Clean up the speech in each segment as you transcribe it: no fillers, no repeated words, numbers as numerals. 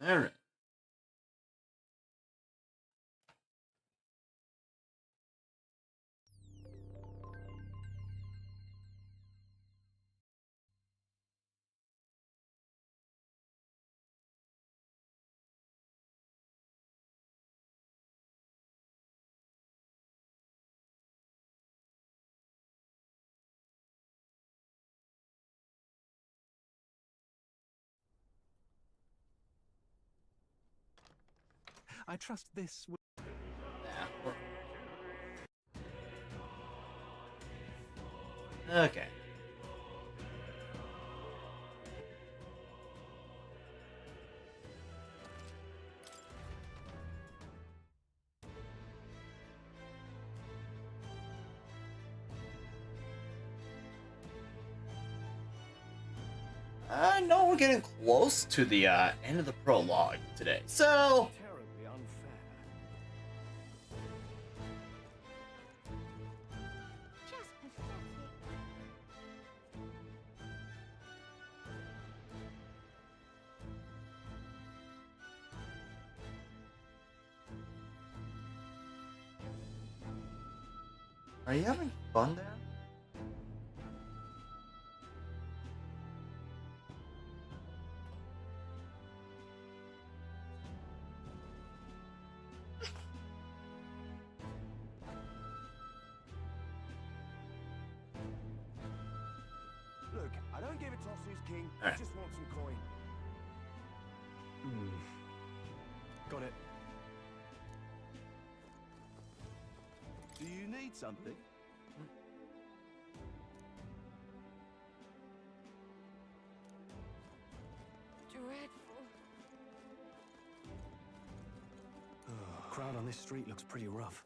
All right. I trust this will... Okay. No, we're getting close to the end of the prologue today. So, Terribly unfair. Just pathetic. are you having fun there? Look, I don't give a toss who's king. I Alright. just want some coin. Got it. Do you need something? Dreadful. Crowd on this street looks pretty rough.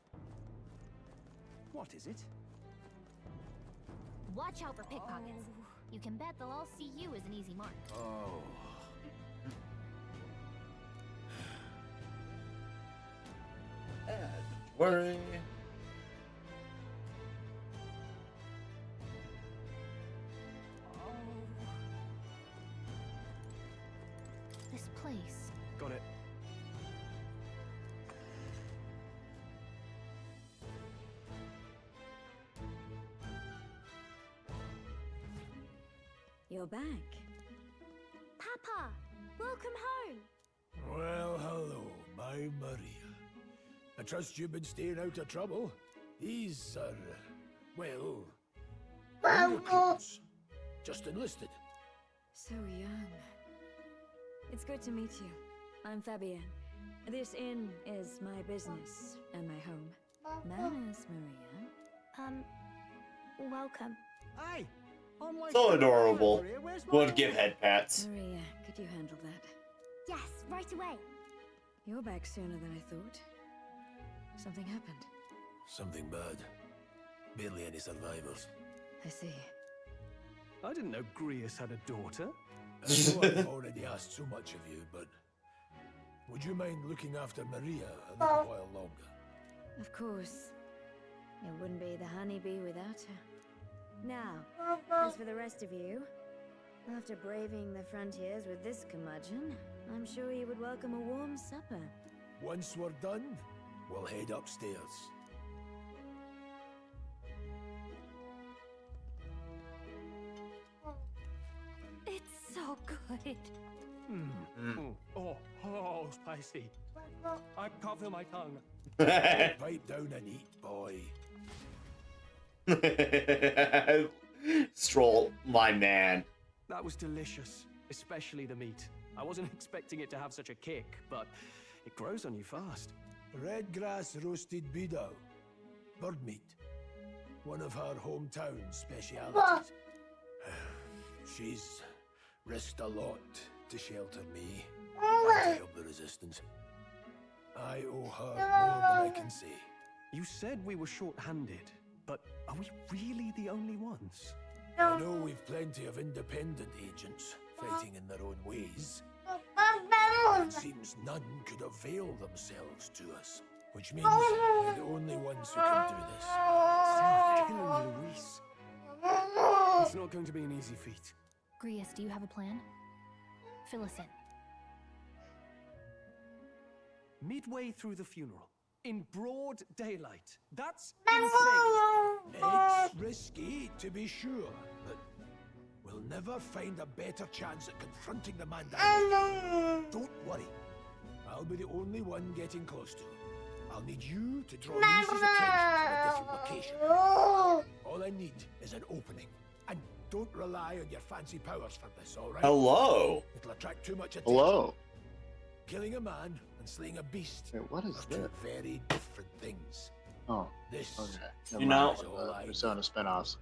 What is it? Watch out for pickpockets. You can bet they'll all see you as an easy mark. Oh. Don't worry. This place. Got it. You're back. Papa, welcome home. Well, hello, my Maria. I trust you've been staying out of trouble. These are, well, recruits. Just enlisted. So young. It's good to meet you. I'm Fabienne. This inn is my business and my home. Manners, Maria. Welcome. Hey! On my So adorable. Maria, where's my Would give head pats. Maria, could you handle that? Yes, right away. You're back sooner than I thought. Something happened. Something bad. Barely any survivors. I see. I didn't know Grius had a daughter. I know I've already asked so much of you, but would you mind looking after Maria a little while longer? Of course. It wouldn't be the honeybee without her. Now, as for the rest of you, after braving the frontiers with this curmudgeon, I'm sure you would welcome a warm supper. Once we're done, we'll head upstairs. It's so good. Oh, spicy. I can't feel my tongue. Pipe down and eat, boy. Stroll, my man. That was delicious, especially the meat. I wasn't expecting it to have such a kick, but it grows on you fast. Red grass roasted beedou. Bird meat. One of her hometown specialities. She's risked a lot to shelter me and to help the resistance. I owe her more than I can say. You said we were short-handed, but are we really the only ones? I know we've plenty of independent agents fighting in their own ways. It seems none could avail themselves to us, which means we're the only ones who can do this. Stop killing Luis. It's not going to be an easy feat. Grius, do you have a plan? Fill us in. midway through the funeral, in broad daylight. That's insane. It's risky, to be sure, but we'll never find a better chance at confronting the man directly. Don't worry. I'll be the only one getting close to him. I'll need you to draw Lucy's attention to a different location. All I need is an opening. And don't rely on your fancy powers for this, all right? Hello. It'll attract too much attention. Hello. Killing a man and slaying a beast Wait, what is are this? two very different things. Oh, This okay. You Never know- mind. Persona spinoffs.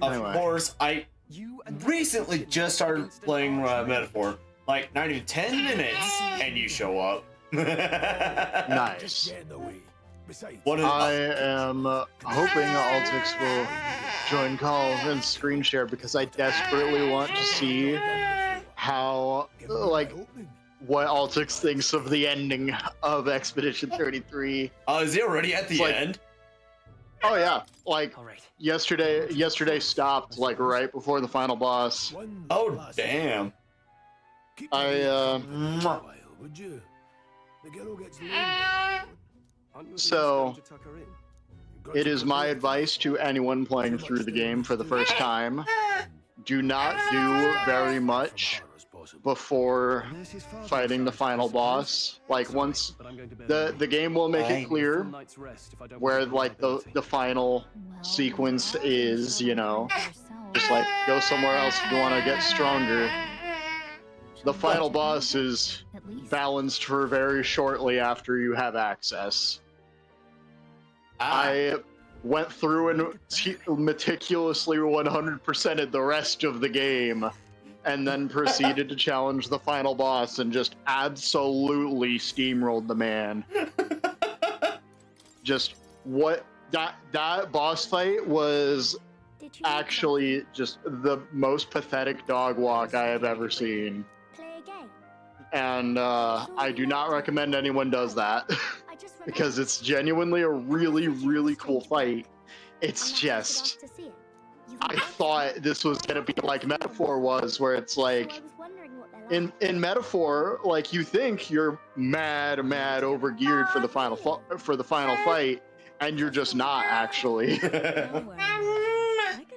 Of Anyway. course, I You and recently just started playing Metaphor. Like, not even 10 minutes, and you show up. just Nice. get in the way. Besides, What is I am hoping Altix will join call and screen share because I desperately want to see how, give me like, an opening. what Altix thinks of the ending of Expedition 33. is he already at the It's like- end? Oh yeah, like All right. yesterday stopped like right before the final boss. One Oh, last damn. thing. Keep your I, ears open Mwah. for a while, would you? The girl gets lonely. Aren't you at So- least going to tuck her in? You've got It to is my prepare. advice to anyone playing through the game for the first time, do not do very much before Unless his father fighting the decides final to boss. Like Sorry, once but I'm going to bed the game will make Right. it clear Full night's rest if I don't where want like the liability. final Well, sequence well, is, you know, yourself. just like go somewhere else if you want to get stronger. The final boss is At least. balanced for very shortly after you have access. I went through and meticulously 100%ed the rest of the game, and then proceeded to challenge the final boss and just absolutely steamrolled the man. Just what that boss fight was Did you actually just the most pathetic dog walk I have ever seen, play a game? and I do not recommend anyone does that. I just remembered. Because it's genuinely a really, really cool fight. It's just, I thought this was gonna be like Metaphor was, where it's like, in Metaphor, like you think you're mad overgeared for the final fight, and you're just not actually.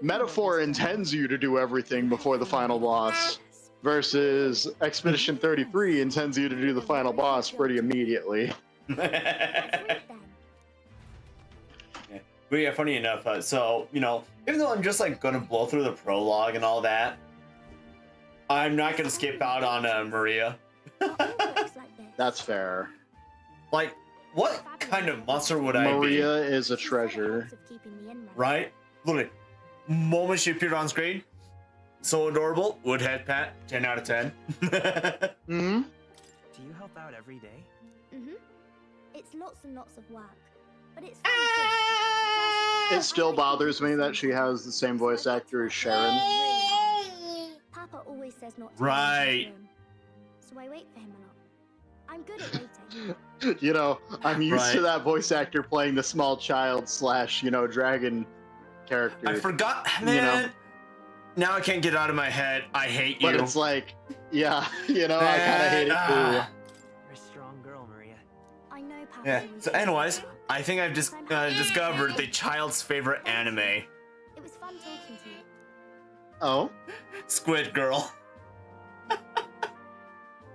Metaphor intends you to do everything before the final boss, versus Expedition 33 intends you to do the final boss pretty immediately. But yeah, funny enough, so, you know, even though I'm just like gonna blow through the prologue and all that, I'm not gonna skip out on Maria. That's fair. Like, what kind of monster would I be? Maria is a treasure. Right? Literally, moment she appeared on screen, so adorable, would head pat, 10 out of 10. Hmm? Do you help out every day? It's lots and lots of work, but it's fun too. It still bothers me that she has the same voice actor as Sharon. Papa always says not to Right. go into his room, so I wait for him a lot. I'm good at waiting. You know, I'm used to Right. that voice actor playing the small child / dragon character. I forgot, You man. know. Now I can't get out of my head. I hate you. But it's like, yeah, you know, I kind of hate it too. You're a strong girl, Maria. I know Papa. Yeah. always So, says anyways, that. I think I've just discovered the child's favorite anime, It was fun talking to you. Oh, Squid Girl.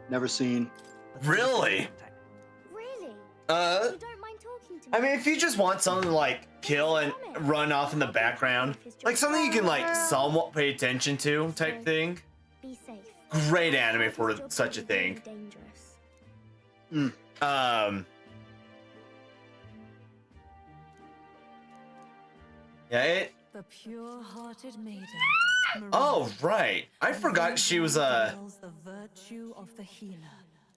never seen. Really? Really? Uh, You don't mind talking to me? I mean, if you just want something to, like, kill and run off in the background, like something you can like somewhat pay attention to, type thing. Be safe. Great anime for Your such a body thing. is dangerous. Yeah. The pure-hearted maiden. Oh, right. I forgot she was The virtue of the healer.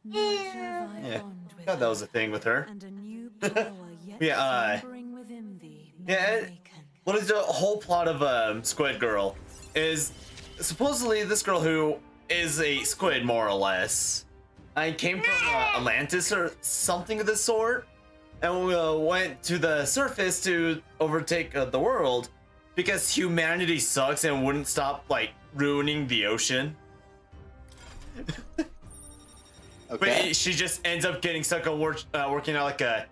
Yeah. God, that was a thing with her. And a new power yet Yeah, slumbering within thee. yeah, now it- awaken. What is the whole plot of Squid Girl? Is supposedly this girl who is a squid, more or less. I came from Atlantis or something of the sort, and we went to the surface to overtake the world because humanity sucks and wouldn't stop like ruining the ocean. Okay. But she just ends up getting stuck on working at like a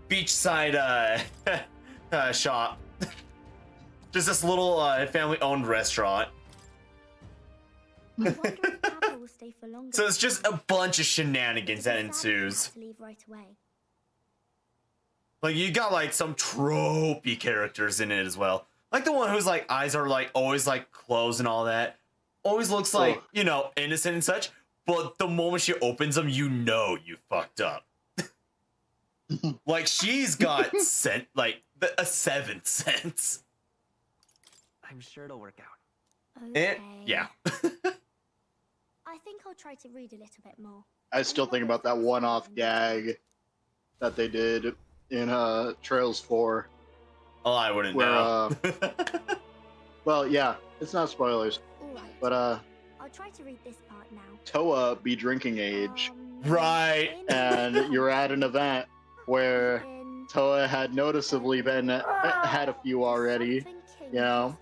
beachside shop. Just this little family-owned restaurant. I wonder if Papa will stay for longer. So it's just a bunch of shenanigans that ensues. To leave right away. Like you got like some tropey characters in it as well. Like the one whose like eyes are like always like closed and all that. Always looks like, you know, innocent and such. But the moment she opens them, you know you fucked up. Like she's got a seventh sense. I'm sure it'll work out. Okay. And yeah. I think I'll try to read a little bit more. I still think about that one-off gag that they did in Trails 4. Oh, I wouldn't Where, know. Well, yeah, it's not spoilers, Alright. but I'll try to read this part now. Toa be drinking age, Right. and you're at an event where Toa had noticeably had a few already, you know?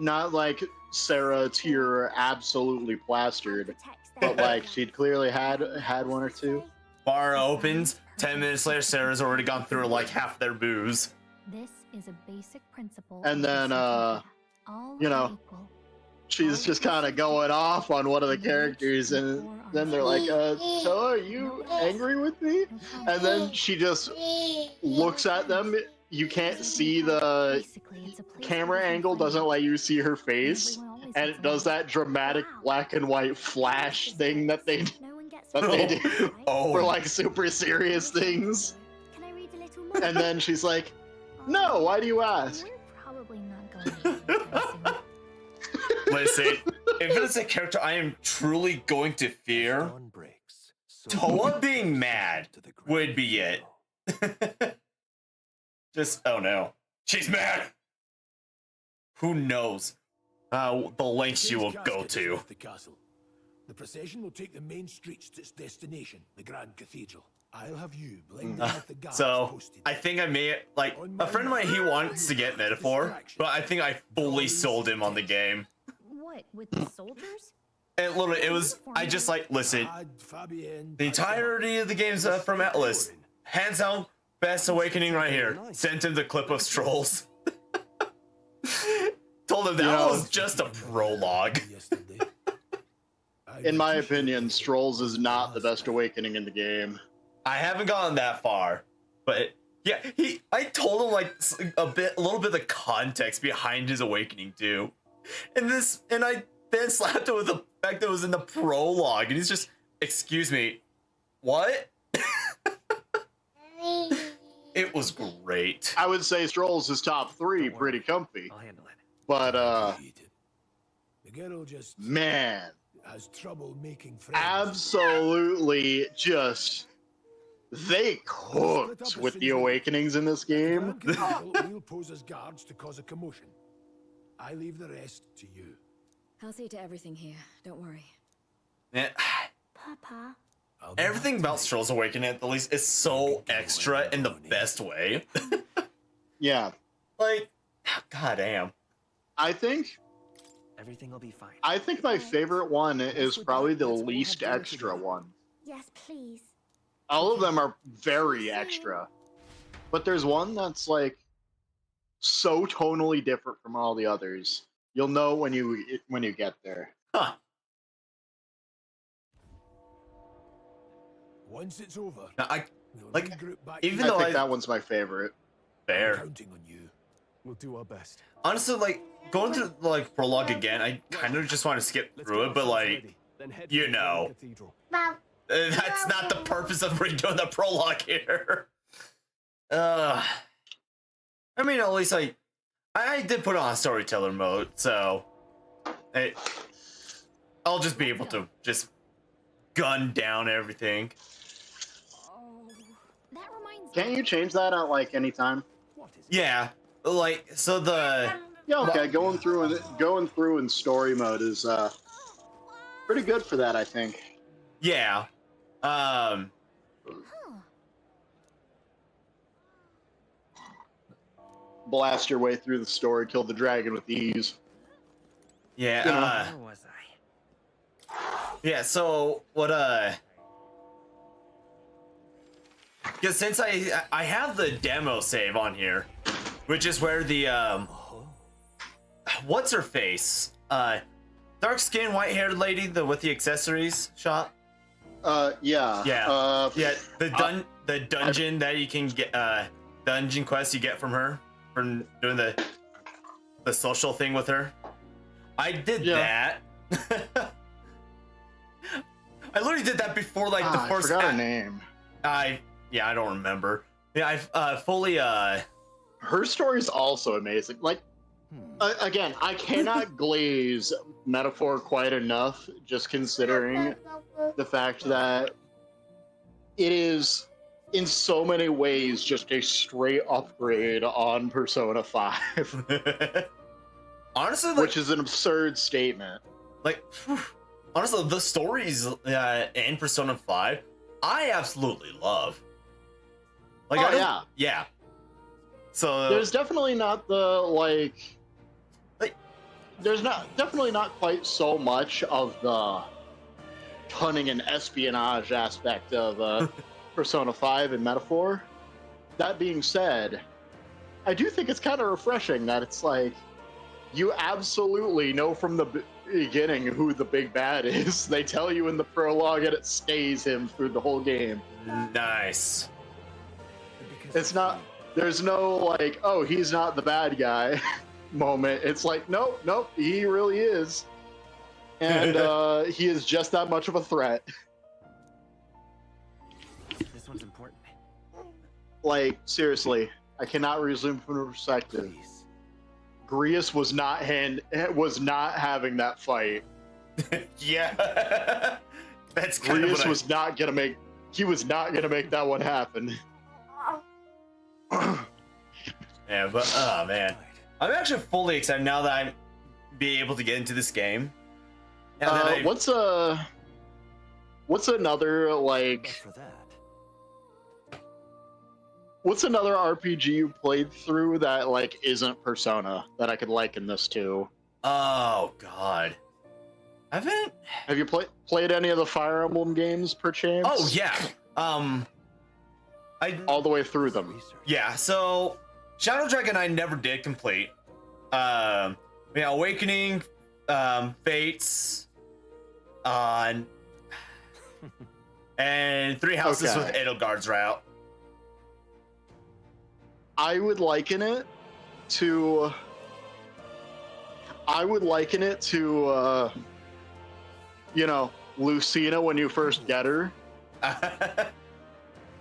Not like Sarah Tier absolutely plastered, but like she'd clearly had one or two. Bar opens. 10 minutes later, Sarah's already gone through like half their booze. This is a basic principle. And then, you know, she's just kind of going off on one of the characters, and then they're like, Toa, are you angry with me? And then she just looks at them. You can't see the camera angle, doesn't let you see her face, and it does that dramatic black and white flash thing that they do for like super serious things. Can I read a little more? And then she's like, no, why do you ask? We're probably not going to Listen, if it's a character I am truly going to fear, Dawn breaks, so Toa being mad to the ground would be it. Just, oh no. She's mad! Who knows the lengths she will go to. The castle. The procession will take the main streets to its destination, the Grand Cathedral. I'll have you blending with the guards So, posted. I think I may, like, a friend of mine, he wants to get Metaphor, but I think I fully sold him on the game. What, with the soldiers? And literally, it was, I just like, listen, the entirety of the game's from Atlas. Hands down, best awakening right here. Sent him the clip of Strolls. Told him that was just a prologue. In my opinion, Strolls is not the best awakening in the game. I haven't gotten that far, but yeah, I told him like a little bit of the context behind his awakening too, and I then slapped it with the fact that it was in the prologue, and he's just, excuse me, what? It was great. I would say Strolls is top 3, pretty comfy. I'll handle it. But the girl just man, has trouble making friends. absolutely just they cooked with the awakenings in this game. The Grand Cathedral will pose as guards to cause a commotion. I leave the rest to you. I'll see to everything here. Don't worry. Man, Papa. I'll be everything back about tonight. Strolls Awakening at least is so extra in the best way. Yeah, Like, goddamn. I think Everything will be fine. my favorite one is probably the least extra one. Yes, please. All of them are very extra, but there's one that's like so tonally different from all the others. You'll know when you get there. Huh. Once it's over, Now, we'll like, regroup back even together. though I think that one's my favorite. fair. Counting on you. We'll do our best. Honestly, like, going through, like, Prologue again, I kind of just want to skip Let's through get it, but, ourselves like, ready, then head you for the Grand know. Cathedral. That's not the purpose of redoing the Prologue here. I mean, at least, like, I did put on storyteller mode, so I'll just be able to just gun down everything. Oh, that reminds Can't me. you change that at like any time? What is it? Yeah, like, so the... Yeah, okay. Going through in story mode is pretty good for that, I think. Yeah. Huh. Blast your way through the story, kill the dragon with ease. Yeah, You know. Where was I? yeah, so what Because since I have the demo save on here, which is where the what's her face? Dark skin, white haired lady, with the accessories shop. Yeah. Yeah. The dungeon that you can get, dungeon quest you get from her from doing the social thing with her. I did that. I literally did that before like the first. I forgot her name. I don't remember. Yeah, I fully Her story is also amazing. Like, again, I cannot glaze Metaphor quite enough, just considering the fact that it is, in so many ways, just a straight upgrade on Persona 5. Honestly, like, which is an absurd statement. Like, honestly, the stories in Persona 5, I absolutely love. Like, yeah. So there's definitely not the like there's definitely not quite so much of the cunning and espionage aspect of Persona 5 and Metaphor. That being said, I do think it's kind of refreshing that it's like you absolutely know from the beginning who the big bad is. They tell you in the prologue and it stays him through the whole game. Nice. It's not, there's no like, oh, he's not the bad guy moment. It's like, nope, he really is. And he is just that much of a threat. This one's important. Like, seriously, I cannot resume from perspective. Please. Grius was not having that fight. Yeah. That's kind Grius of was not gonna make that one happen. Yeah, but oh man, I'm actually fully excited now that I'm be able to get into this game. What's another like? For that. What's another RPG you played through that like isn't Persona that I could liken this to? Oh God, have you played any of the Fire Emblem games, perchance? Oh yeah, all the way through them. Yeah, so Shadow Dragon I never did complete. Awakening, Fates, and Three Houses with Edelgard's route. I would liken it to Lucina when you first get her.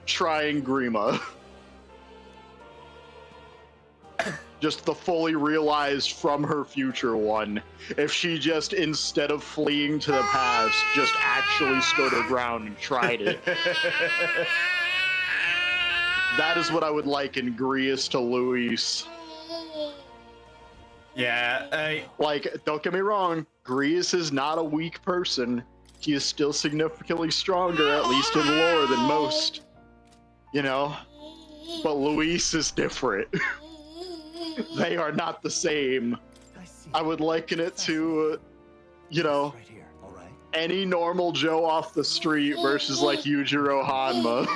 Trying Grima. Just the fully realized from her future one. If she just, instead of fleeing to the past, just actually stood her ground and tried it. That is what I would liken Grius to Luis. Yeah, like, don't get me wrong, Grius is not a weak person. He is still significantly stronger, at least in lore, than most. But Luis is different. They are not the same. I would liken it to, Right here, all right? any normal Joe off the street versus like Yujiro Hanma.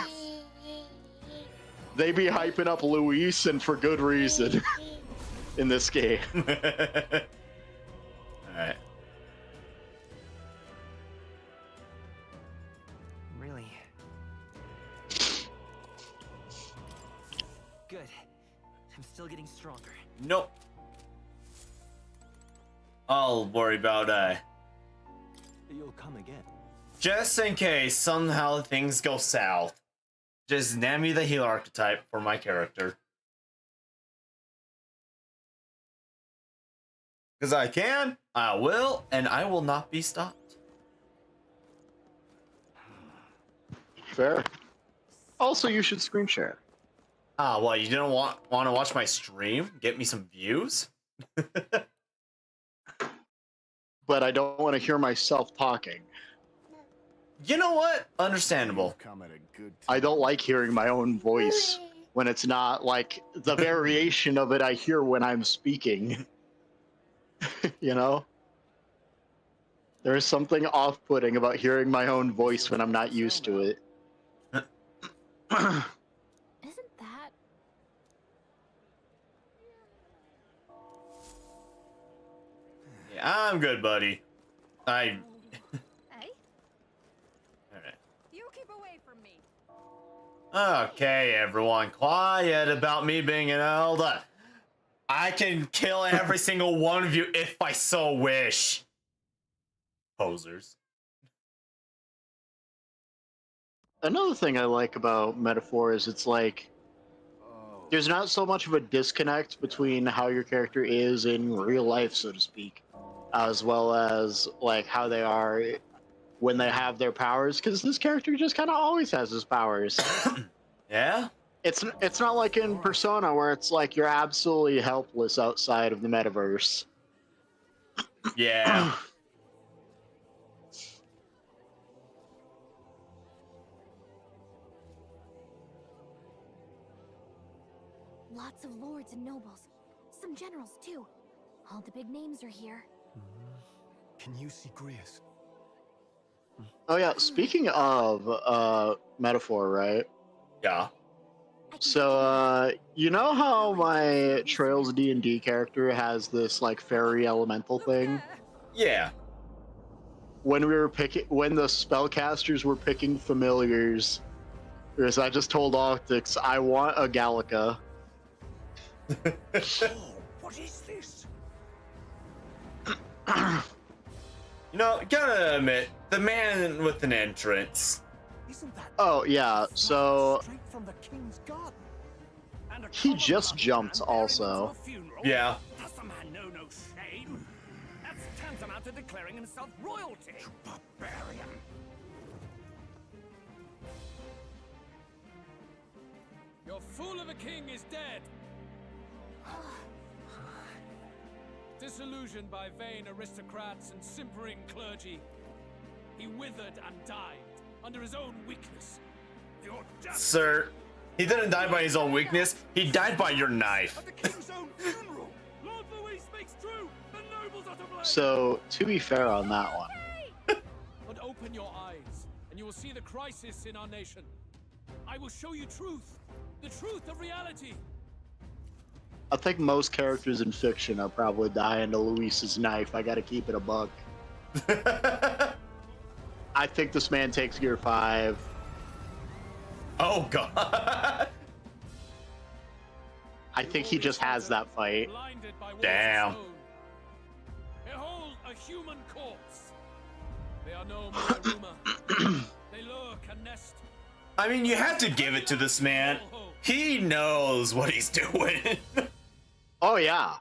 They be hyping up Luis, and for good reason, in this game. Alright. Really? Good. I'm still getting stronger. Nope. I'll worry about You'll come again. just in case somehow things go south. Just name me the healer archetype for my character. Because I can, I will, and I will not be stopped. Fair. Also, you should screen share. Ah, well, you didn't want to watch my stream? Get me some views? But I don't want to hear myself talking. You know what? Understandable. I don't like hearing my own voice when it's not like the variation of it I hear when I'm speaking. There is something off-putting about hearing my own voice when I'm not used to it. I'm good, buddy. Hey? Alright. You keep away from me. Okay, everyone, quiet about me being an elder. I can kill every single one of you if I so wish. Posers. Another thing I like about Metaphor is it's like there's not so much of a disconnect between how your character is in real life, so to speak, as well as like how they are when they have their powers, because this character just kind of always has his powers. Yeah? It's not like in Persona where it's like you're absolutely helpless outside of the metaverse. Yeah. Lots of lords and nobles. Some generals, too. All the big names are here. Can you see Grius? Oh yeah, speaking of Metaphor, right? Yeah. So you know how my Trails D&D character has this like fairy elemental thing? Yeah. When the spellcasters were picking familiars, because I just told Optics I want a Gallica. What is this? You know, gotta admit, the man with an entrance. Isn't that Oh yeah, so straight from the king's garden? And a he common just man jumped bearing him also. to a funeral? Yeah. Does the man know no shame? That's tantamount to declaring himself royalty. Barbarian. Your fool of a king is dead. Disillusioned by vain aristocrats and simpering clergy, he withered and died under his own weakness. The audacity Sir, he didn't die by his own weakness. He died by your knife. of the king's own funeral. Lord Louis speaks true. The nobles are to blame. So to be fair on that one, But open your eyes, and you will see the crisis in our nation. I will show you truth, the truth of reality. I think most characters in fiction are probably dying to Luis's knife. I gotta keep it a buck. I think this man takes Gear 5. Oh god. I think he just has that fight. Blinded by walls of Damn. stone. Behold a human corpse. They are no mere rumor. They lurk and nest. I mean, you have to give it to this man. He knows what he's doing. Oh yeah.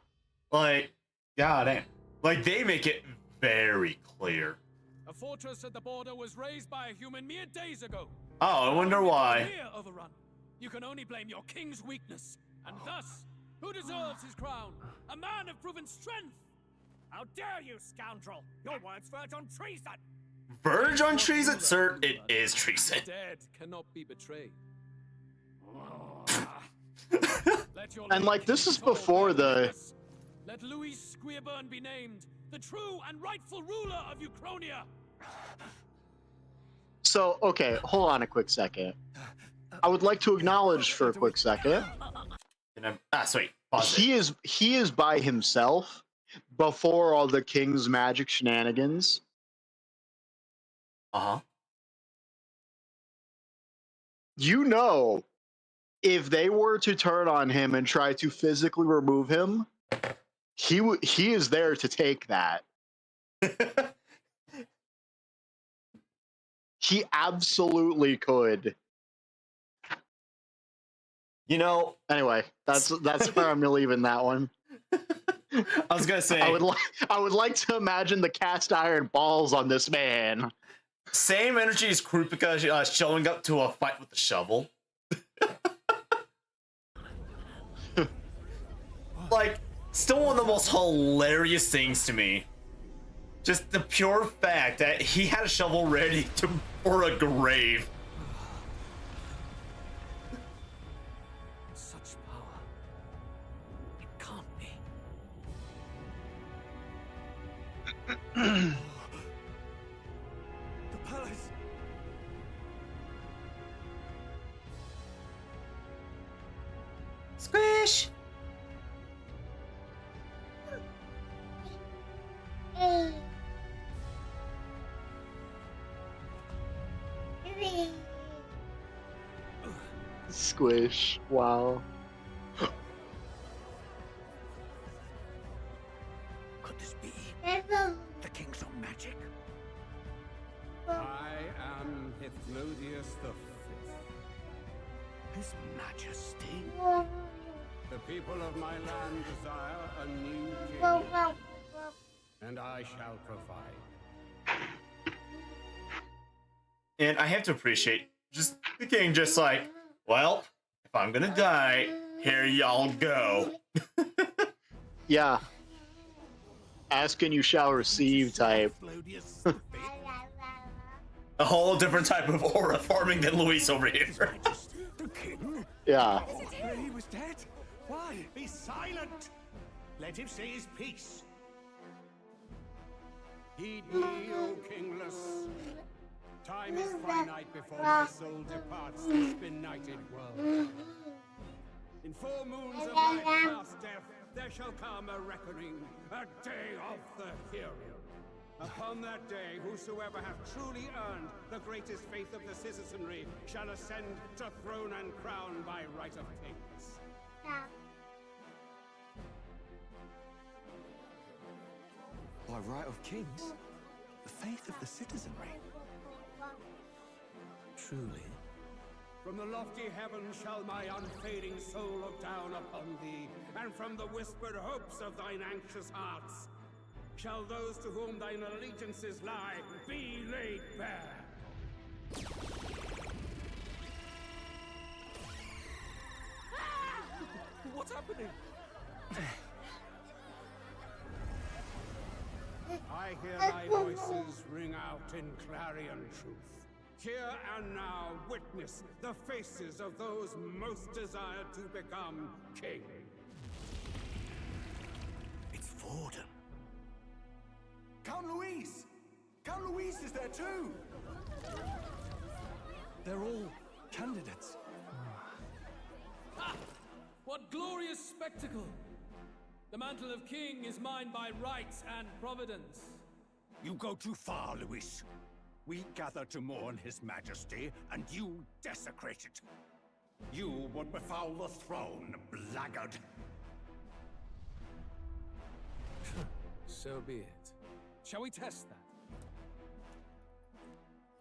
Like, goddamn. Like, they make it very clear. A fortress at the border was raised by a human mere days ago. Oh, I wonder why. Here overrun. You can only blame your king's weakness. And thus, who deserves his crown? A man of proven strength. How dare you, scoundrel! Your words verge on treason. Verge on treason? Sir, it is treason. Dead cannot be betrayed. Let your And, like, this king is be told before by the- witness. Let Louis Squeerburn be named the true and rightful ruler of Uchronia. So, okay, hold on a quick second. I would like to acknowledge for a quick second. Sweet. Pause it. He is by himself before all the king's magic shenanigans. Uh-huh. You know, if they were to turn on him and try to physically remove him, he is there to take that. He absolutely could. You know, Anyway, that's where I'm leaving that one. I was gonna say, I would like to imagine the cast iron balls on this man. same energy as Krupika showing up to a fight with the shovel. Like, still one of the most hilarious things to me. Just the pure fact that he had a shovel ready for a grave. Such power. It can't be. The palace. Squish! squish. Wow. Could this be the king's own magic? I am Hithlodius the Fifth. His Majesty? The people of my land desire a new king, and I shall provide. And I have to appreciate just the king just like, well, if I'm gonna die, here y'all go. Yeah. Ask and you shall receive type. Hithlodius the Fifth? A whole different type of aura forming than Luis over here. Majesty? The king? Yeah. He was dead? Why? Be silent! Let him say his piece. Heed me, O kingless. Time is finite before my soul departs this benighted world. In 4 moons of my past death, there shall come a reckoning, a day of the hero. Upon that day, whosoever hath truly earned the greatest faith of the citizenry shall ascend to throne and crown by right of kings. By right of kings? The faith of the citizenry? Truly? From the lofty heavens shall my unfading soul look down upon thee, and from the whispered hopes of thine anxious hearts shall those to whom thine allegiances lie be laid bare. What's happening? I hear thy voices ring out in clarion truth. Here and now witness the faces of those most desired to become king. It's Forden. Count Louise! Count Louise is there too! They're all candidates. Ha! What glorious spectacle! The mantle of king is mine by right and providence. You go too far, Louis. We gather to mourn his majesty, and you desecrate it. You would befoul the throne, blackguard. So be it. Shall we test that?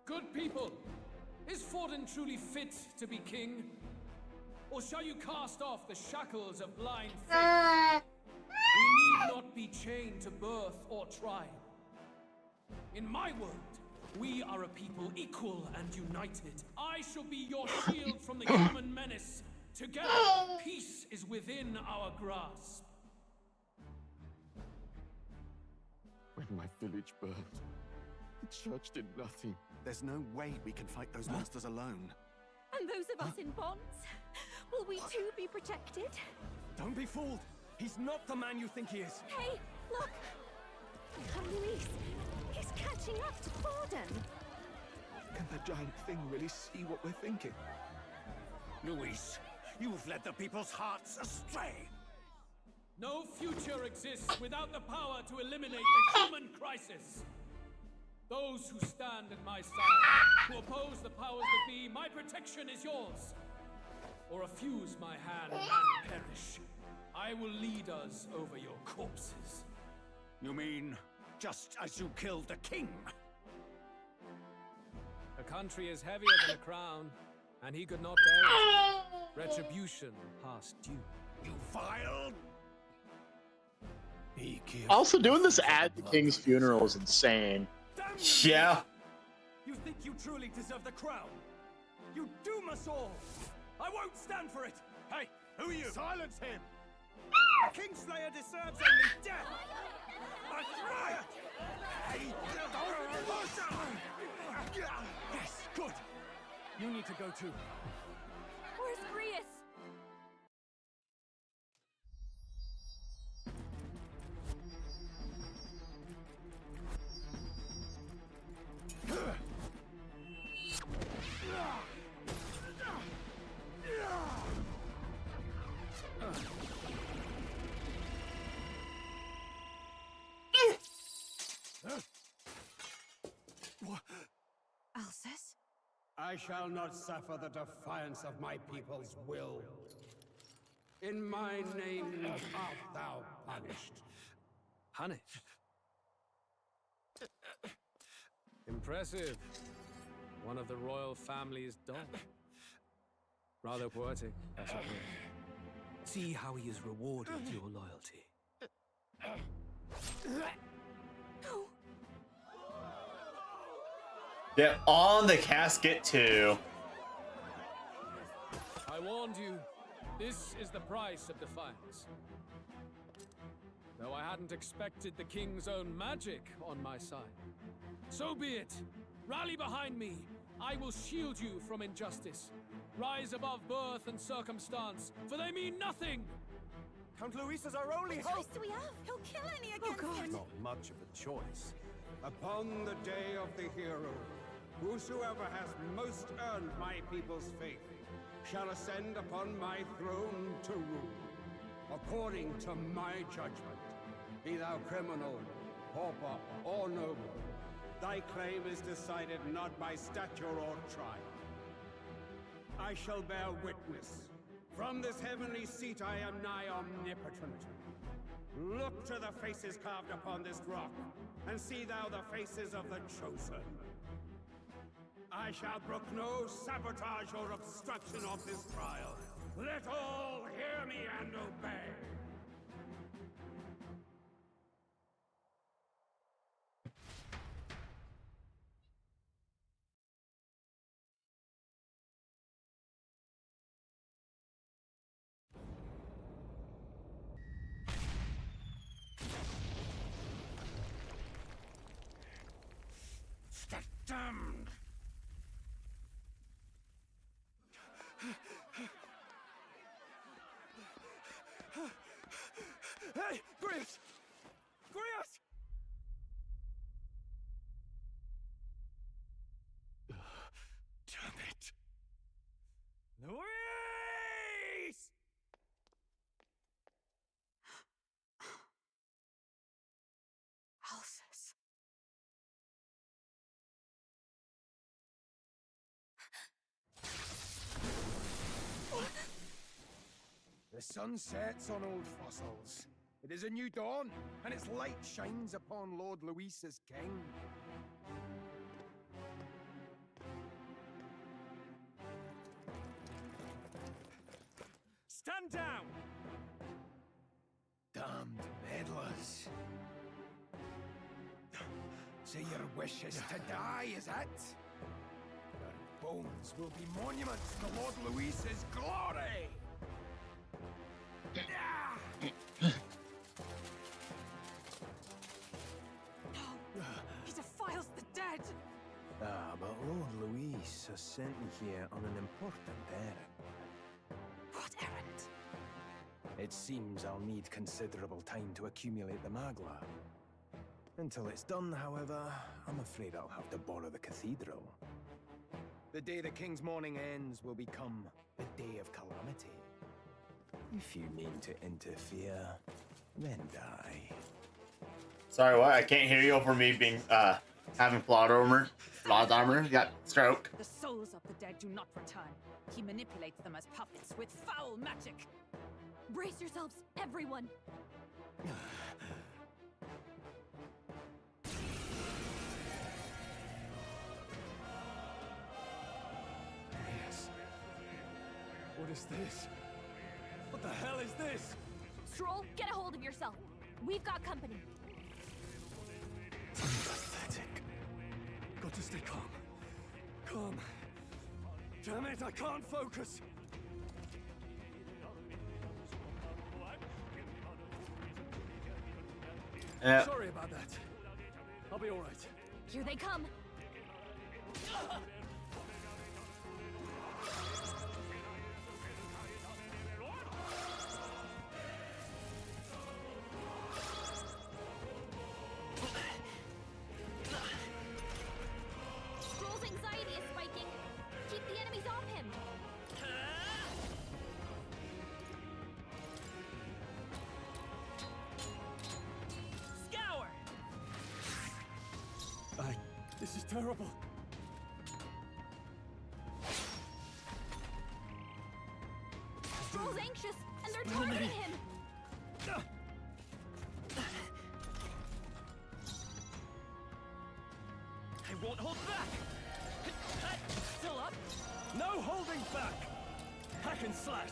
Good people, is Forden truly fit to be king? Or shall you cast off the shackles of blind faith? We need not be chained to birth or tribe. In my world, we are a people equal and united. I shall be your shield from the human menace. Together, peace is within our grasp. When my village burned, the church did nothing. There's no way we can fight those monsters alone. And those of us in bonds? Will we too be protected? Don't be fooled. He's not the man you think he is. Hey, look! Luis, he's catching up to Forden. Can that giant thing really see what we're thinking? Louis, you've led the people's hearts astray. No future exists without the power to eliminate the human crisis. Those who stand at my side, who oppose the powers that be, my protection is yours. Or refuse my hand and perish. I will lead us over your corpses. You mean, just as you killed the king? A country is heavier than a crown, and he could not bear it. Retribution past due. You vile... Also, doing this at the king's funeral is insane. Yeah. You think you truly deserve the crown? You doom us all! I won't stand for it! Hey, who are you? Silence him! A Kingslayer deserves only death! That's right! Hey, Yes, good! You need to go too. Where's Grius? Alcest? I shall not suffer the defiance of my people's will. In my name art thou punished. Punished? Impressive. One of the royal family's dog. Rather poetic, I suppose. See how he has rewarded your loyalty. Get on the casket too. I warned you. This is the price of defiance. Though I hadn't expected the king's own magic on my side. So be it. Rally behind me. I will shield you from injustice. Rise above birth and circumstance, for they mean nothing. Count Luis is our only What hope. choice do we have? He'll kill any against him. Not much of a choice. Upon the day of the hero, whosoever has most earned my people's faith shall ascend upon my throne to rule, according to my judgment. Be thou criminal, pauper, or noble, thy claim is decided not by stature or trial. I shall bear witness. From this heavenly seat I am nigh omnipotent. Look to the faces carved upon this rock, and see thou the faces of the chosen. I shall brook no sabotage or obstruction of this trial. Let all hear me and obey. Damned! Hey, Griff! Griff! Damn it. Luis! Alphys. The sun sets on old fossils. It is a new dawn, and its light shines upon Lord Luis as king. Stand down! Damned meddlers. So your wish is to die, is it? Your bones will be monuments to Lord Luis's glory! He defiles the dead! Ah, but Lord Luis has sent me here on an important errand. What errand? It seems I'll need considerable time to accumulate the Magla. Until it's done, however, I'm afraid I'll have to borrow the cathedral. The day the king's mourning ends will become the day of calamity. If you mean to interfere, then die. Sorry, what? I can't hear you over me being having plot armor. Got stroke. The souls of the dead do not return. He manipulates them as puppets with foul magic. Brace yourselves, everyone. Yes. What is this? What the hell is this? Stroll, get a hold of yourself. We've got company. Pathetic. Got to stay calm. Calm. Damn it, I can't focus. Sorry about that. I'll be all right. Here they come. Stroll's anxiety is spiking. Keep the enemies off him. Scour! This is terrible. anxious, and they're targeting him. I won't hold back! Still up? No holding back! Hack and slash!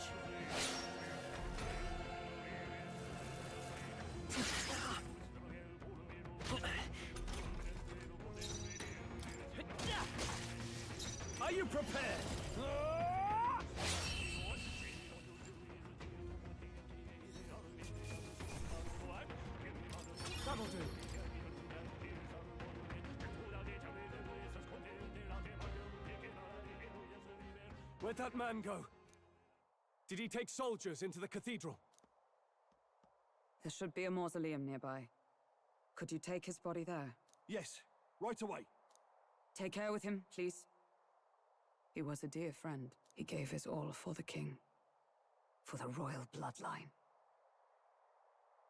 Are you prepared? That'll do. Where'd that man go? Did he take soldiers into the cathedral? There should be a mausoleum nearby. Could you take his body there? Yes, right away. Take care with him, please. He was a dear friend. He gave his all for the king. For the royal bloodline.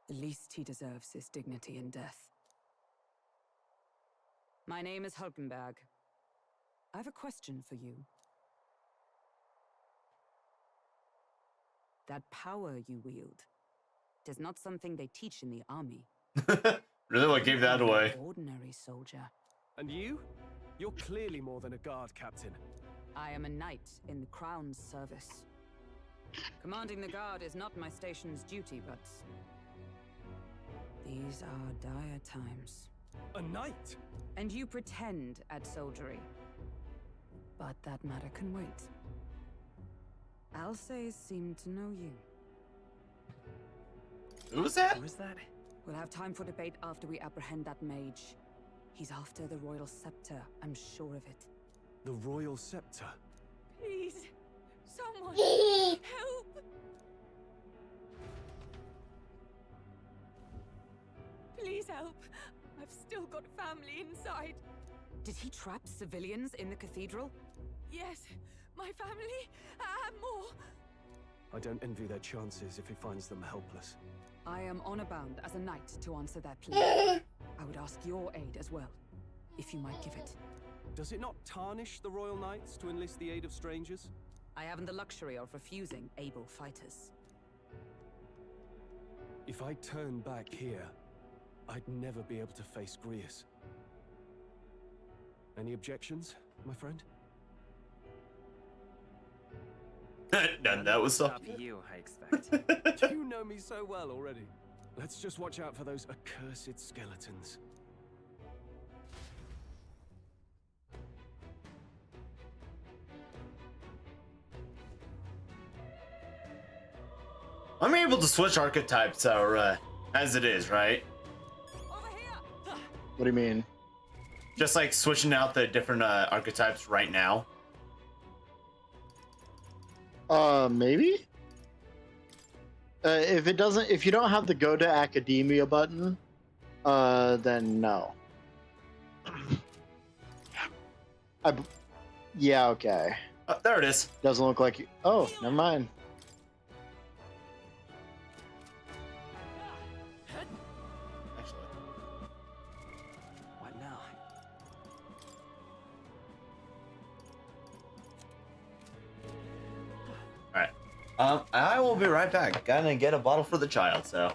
The least he deserves is dignity in death. My name is Hulkenberg. I have a question for you. That power you wield, it is not something they teach in the army. Really, what gave that away? An ordinary soldier. And you? You're clearly more than a guard captain. I am a knight in the Crown's service. Commanding the guard is not my station's duty, but these are dire times. A knight? And you pretend at soldiery. But that matter can wait. Alsays seem to know you. Who's that? Who is that? We'll have time for debate after we apprehend that mage. He's after the royal scepter, I'm sure of it. The royal scepter? Please, someone, help! Please help. I've still got family inside. Did he trap civilians in the cathedral? Yes, my family, and more. I don't envy their chances if he finds them helpless. I am honor bound as a knight to answer that plea. I would ask your aid as well, if you might give it. Does it not tarnish the royal knights to enlist the aid of strangers? I haven't the luxury of refusing able fighters. If I turn back here, I'd never be able to face Grius. Any objections, my friend? That was so. You, I expect. You know me so well already. Let's just watch out for those accursed skeletons. I'm able to switch archetypes or as it is, right? What do you mean? Just like switching out the different archetypes right now. Maybe? If you don't have the go to academia button, then no. Yeah, okay. There it is. Doesn't look like you. Oh, never mind. Actually. What now? Alright. I will be right back. Gonna get a bottle for the child, so.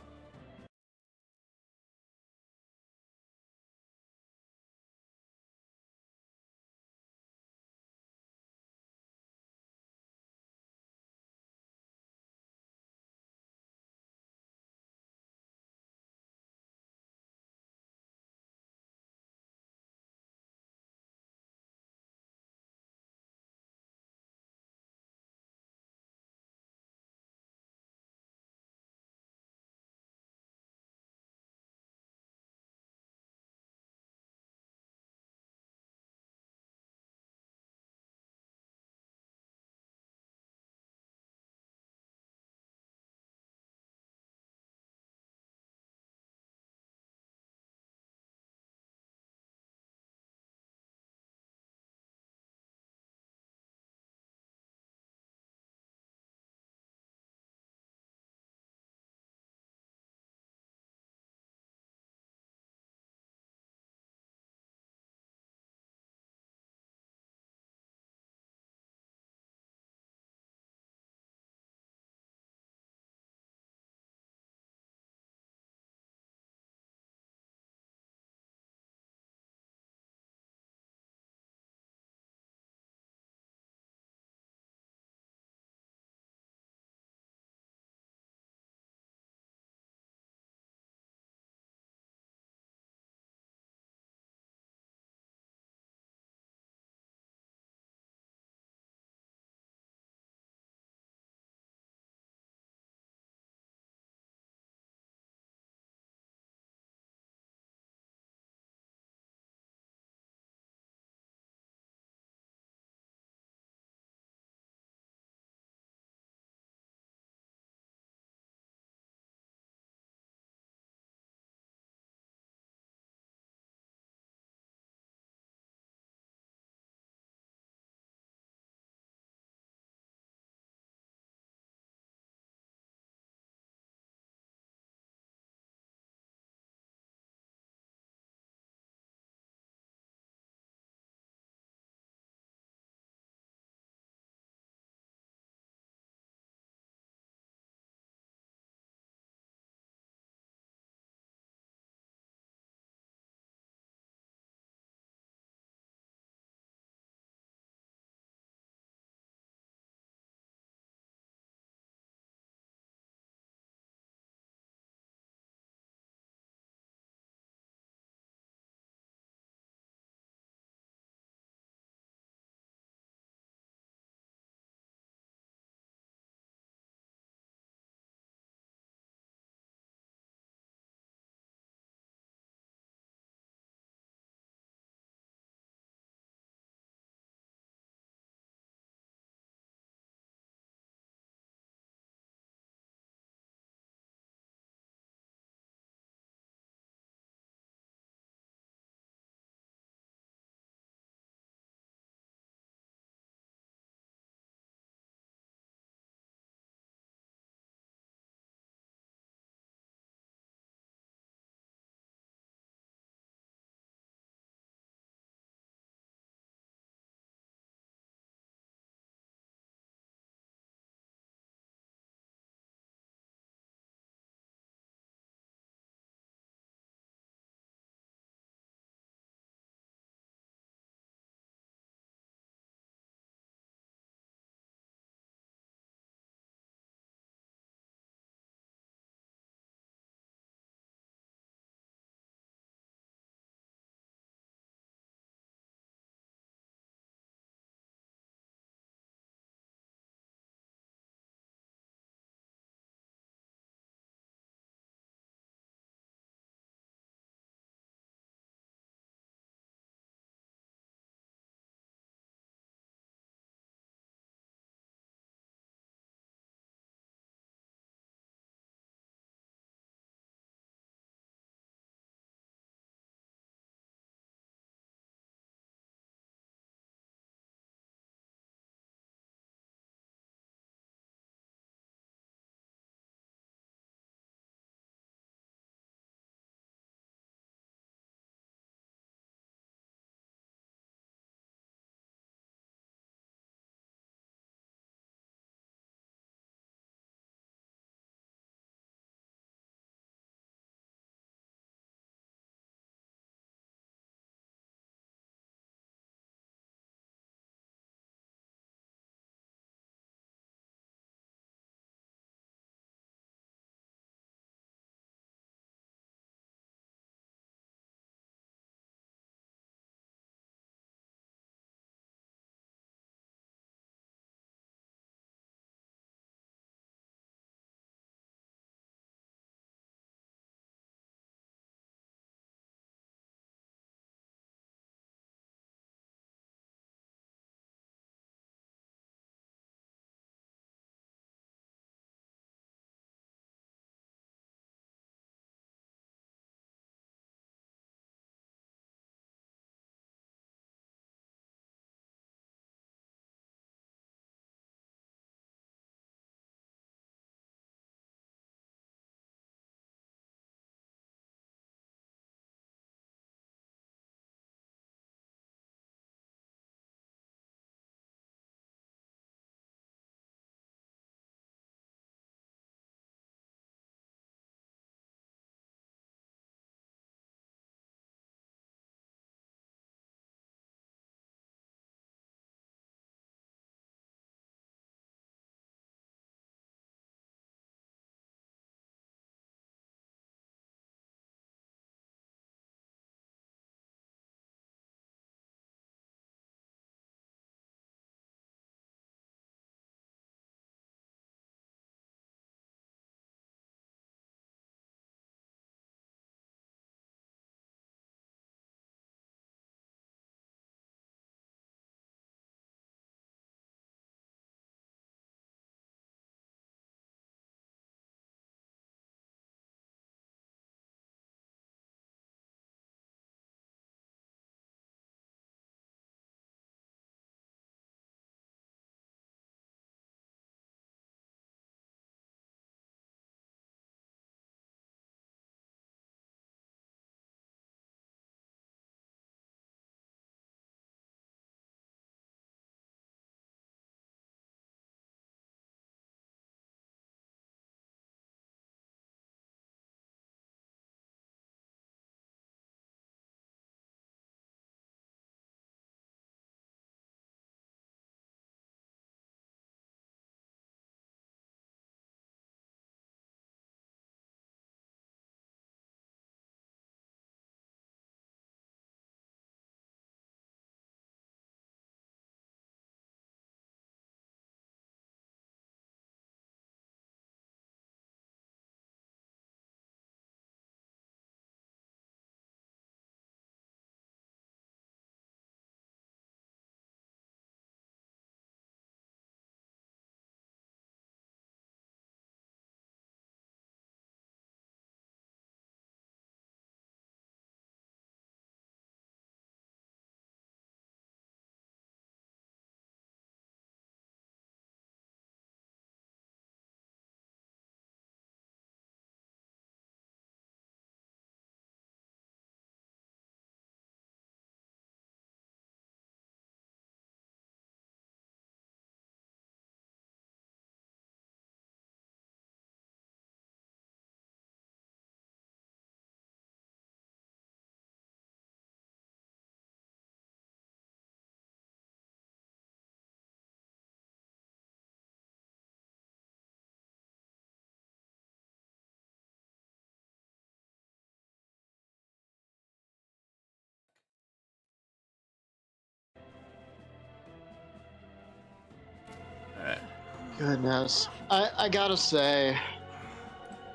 Goodness. I gotta say,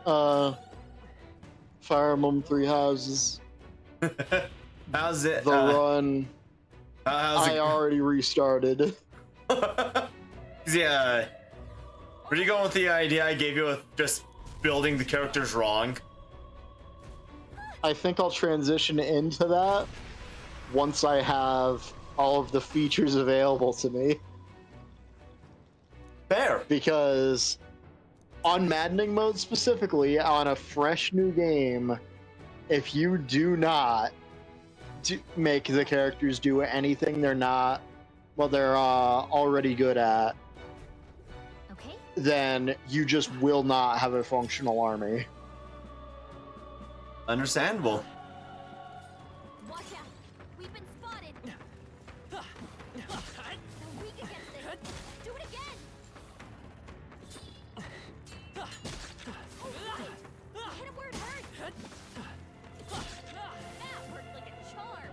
Fire Emblem Three Houses, How's it? the run, How's I already restarted. Yeah. Were you going with the idea I gave you of just building the characters wrong? I think I'll transition into that once I have all of the features available to me. Fair. Because on maddening mode specifically, on a fresh new game, if you do not make the characters do anything they're not, well, they're already good at, Okay. then you just will not have a functional army. Understandable. Watch out. We've been spotted. We're weak against this. Do it again. Hit him where it hurts. That worked like a charm.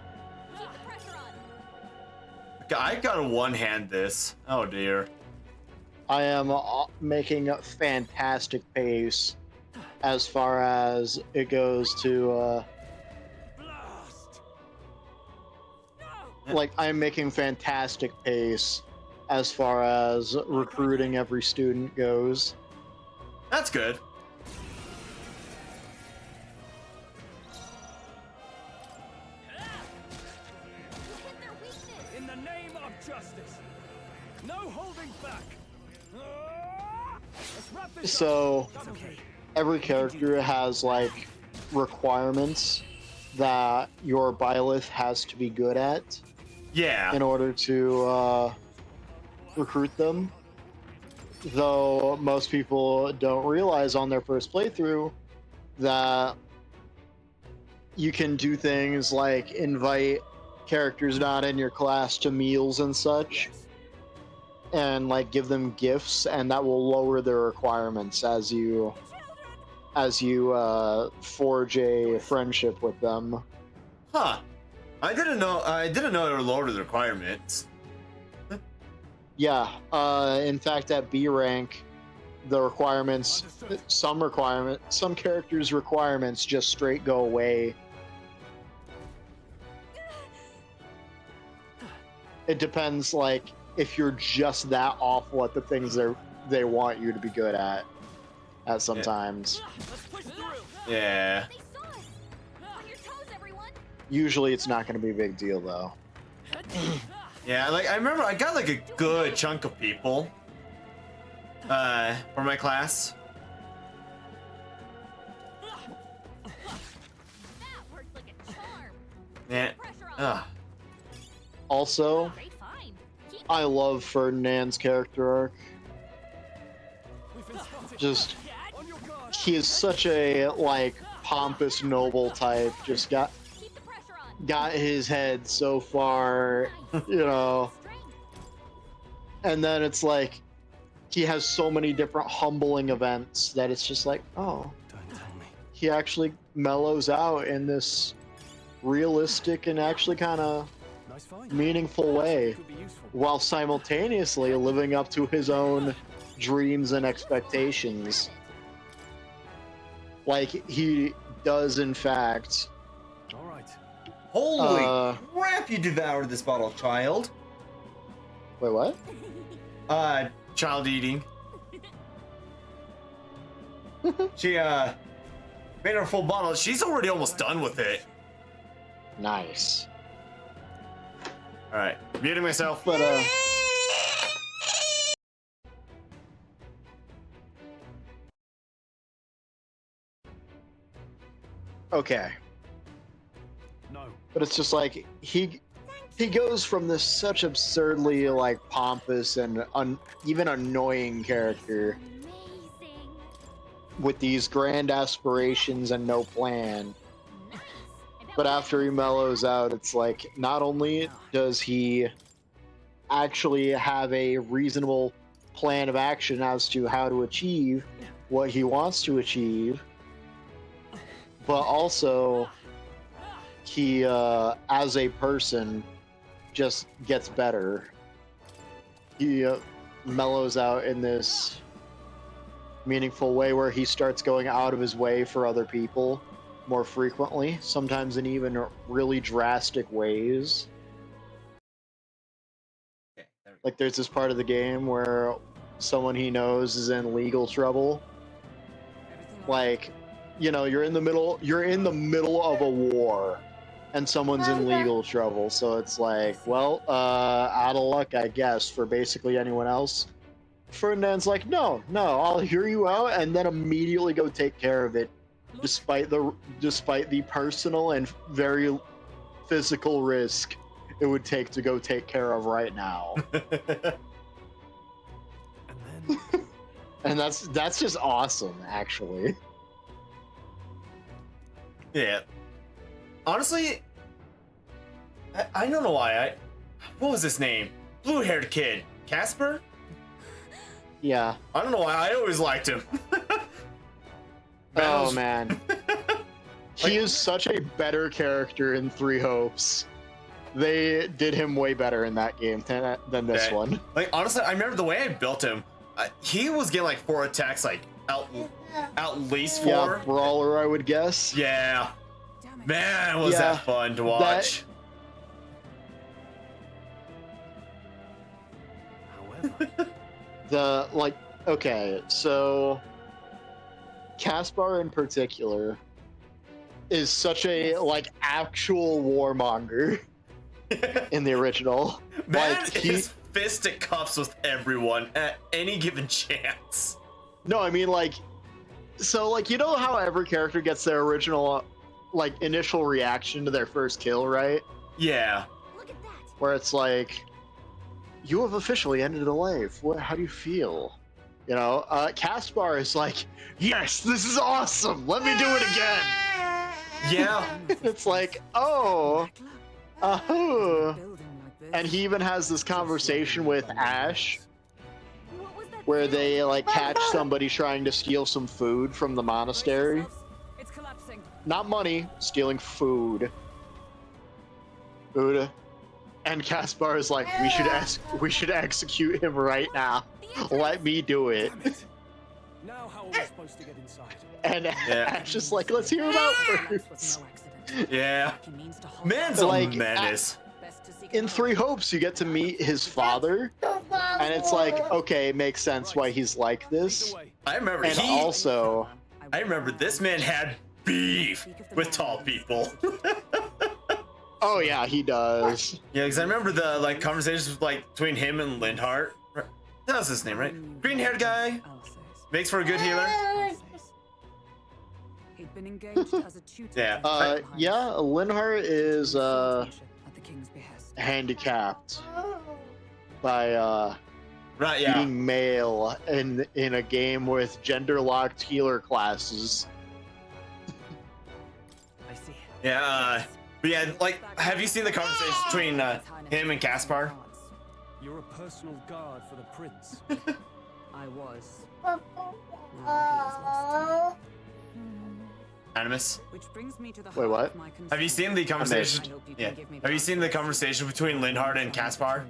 Keep the pressure on. I gotta one-hand this. Oh dear. I am making fantastic pace as far as it goes to like I'm making fantastic pace as far as recruiting every student goes. That's good. In the name of justice, no holding back. Let's wrap this So up. Okay. every character has like requirements that your Byleth has to be good at Yeah. in order to recruit them. Though most people don't realize on their first playthrough that you can do things like invite characters not in your class to meals and such, and like give them gifts, and that will lower their requirements as you forge a friendship with them. Huh. I didn't know it would lower the requirements. Yeah, in fact, at B rank, the requirements, some characters' requirements just straight go away. It depends, like, if you're just that awful at the things they want you to be good at sometimes. Yeah. They saw us. On your toes, everyone. Usually it's not going to be a big deal, though. Yeah, like I remember I got like a good chunk of people for my class. That worked like a charm. Yeah. Ugh. Also, Great find. Keep I love Ferdinand's character arc. Just, he is such a, like, pompous, noble type. Just got his head so far, you know. And then it's like, he has so many different humbling events that it's just like, oh, he actually mellows out in this realistic and actually kind of meaningful way, while simultaneously living up to his own dreams and expectations. Like, he does, in fact. All right. Holy crap, you devoured this bottle, child. Wait, what? Child eating. She, made her full bottle. She's already almost done with it. Nice. Alright, muting myself. But, okay. No. But it's just like, he goes from this such absurdly, like, pompous and even annoying character with these grand aspirations and no plan. But after he mellows out, it's like, not only does he actually have a reasonable plan of action as to how to achieve what he wants to achieve, but also he, as a person, just gets better. He mellows out in this meaningful way where he starts going out of his way for other people more frequently, sometimes in even really drastic ways. Like there's this part of the game where someone he knows is in legal trouble. Like, you know, you're in the middle of a war and someone's in legal trouble. So it's like, well, out of luck, I guess, for basically anyone else. Ferdinand's like, no, I'll hear you out and then immediately go take care of it, despite the personal and very physical risk it would take to go take care of right now. And that's just awesome, actually. Yeah. Honestly, I don't know why. What was his name? Blue-haired kid. Casper? Yeah. I don't know why. I always liked him. Oh, man. He is such a better character in Three Hopes. They did him way better in that game than this one. Like, honestly, I remember the way I built him. He was getting like 4 attacks, like at least 4. Yeah, brawler, I would guess. Yeah. Man, was that fun to watch. However, okay, so Caspar in particular is such a actual warmonger in the original. Man, his fisticuffs with everyone at any given chance. No, I mean so you know how every character gets their original initial reaction to their first kill, right? Yeah. Look at that. Where it's like, you have officially ended a life. How do you feel? You know, Caspar is like, yes, this is awesome. Let me do it again. Yeah. It's like, oh. And he even has this conversation with Ash where they catch somebody trying to steal some food from the monastery. Not money, stealing food. And Caspar is like, we should execute him right now. Let me do it. Now how are we supposed to get inside? And Ash is like, let's hear him out first. Yeah. Man's a menace. In Three Hopes, you get to meet his father, and it's like, okay, it makes sense why he's like this. I remember I remember this man had beef with tall people. Oh yeah, he does. Yeah, because I remember the conversations between him and Lindhart. That was his name, right? Green-haired guy. Makes for a good healer. He'd been engaged as a tutor. Yeah, Linhart is handicapped by being male in a game with gender-locked healer classes. I see. Yeah, but yeah, have you seen the conversation between him and Caspar? You're a personal guard for the prince. I was. Animus. Which brings me to the Wait, what? Have you seen the conversation? Yeah. Have you seen the conversation between Lindhart and Caspar?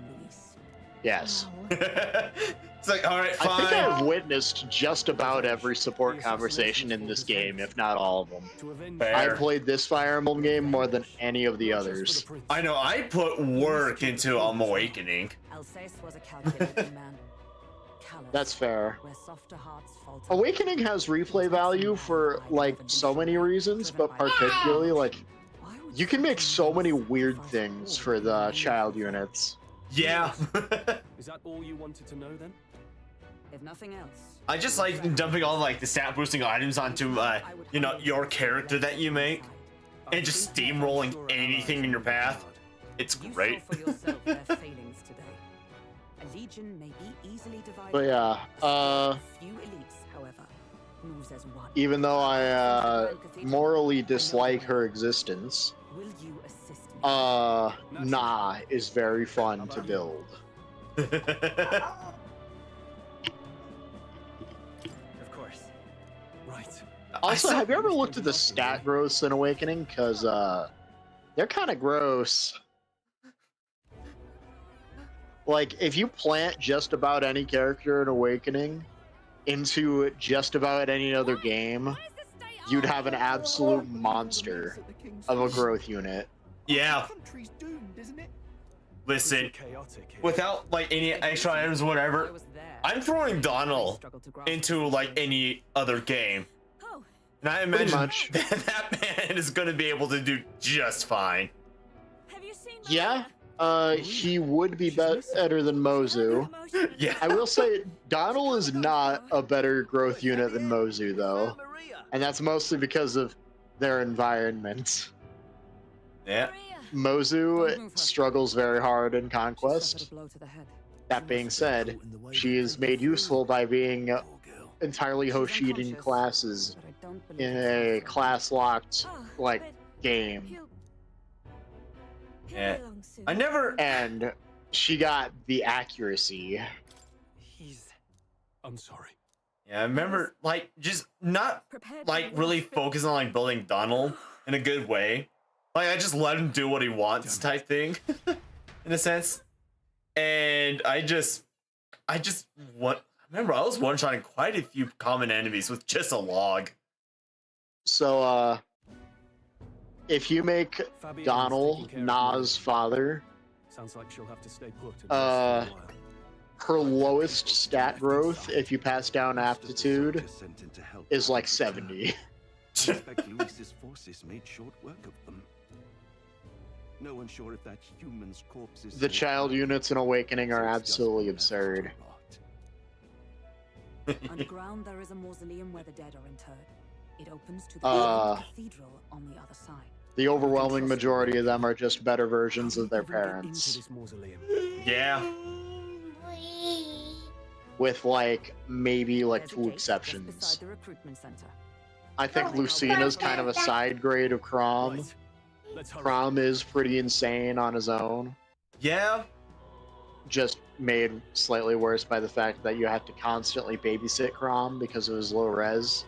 Yes. It's like, all right, fine. I think I've witnessed just about every support conversation in this game, if not all of them. Fair. I played this Fire Emblem game more than any of the others. I know, I put work into Awakening. Alsace was a calculating man. That's fair. Awakening has replay value for so many reasons, but particularly you can make so many weird things for the child units. Yeah. Is that all you wanted to know then? If nothing else. I just like dumping all the stat boosting items onto your character that you make and just steamrolling anything in your path. It's great. A legion may be easily divided. But yeah, few elites, however, moves as one. even though I morally dislike her existence, Will you assist me? Nah is very fun to build. Of course. Right. Also, have you ever looked at the stat growths in Awakening? Because they're kind of gross. Like, if you plant just about any character in Awakening into just about any other game, you'd have an absolute monster of a growth unit. Yeah. Country's doomed, isn't it? Listen, Chaotic here. without like any extra items, whatever, I'm throwing Donald into like any other game. And I imagine much. that man is going to be able to do just fine. Yeah, he would be better than Mozu. Yeah. I will say Donald is not a better growth unit than Mozu, though. And that's mostly because of their environment. Yeah. Mozu struggles very hard in Conquest. That being said, she is made useful by being entirely Hoshidan classes in a class-locked, like, game. Yeah. I never... And she got the accuracy. I'm sorry. Yeah, I remember, like, just not, like, really focusing on, like, building Donald in a good way. Like, I just let him do what he wants type thing, in a sense. And I remember I was one-shotting quite a few common enemies with just a log. So, if you make Donald Na's father, sounds like she'll have to stay put. her lowest stat growth, if you pass down aptitude, is like 70. Luis's forces made short work of them. No one's sure if that human's corpse is The child units in Awakening are absolutely absurd. Underground, there is a mausoleum where the dead are interred. It opens to the cathedral on the other side. The overwhelming majority of them are just better versions of their parents. Yeah. With, like, maybe, like, 2 exceptions. I think Lucina's kind of a side grade of Crom. Crom is pretty insane on his own. Yeah. Just made slightly worse by the fact that you have to constantly babysit Crom because of his low res.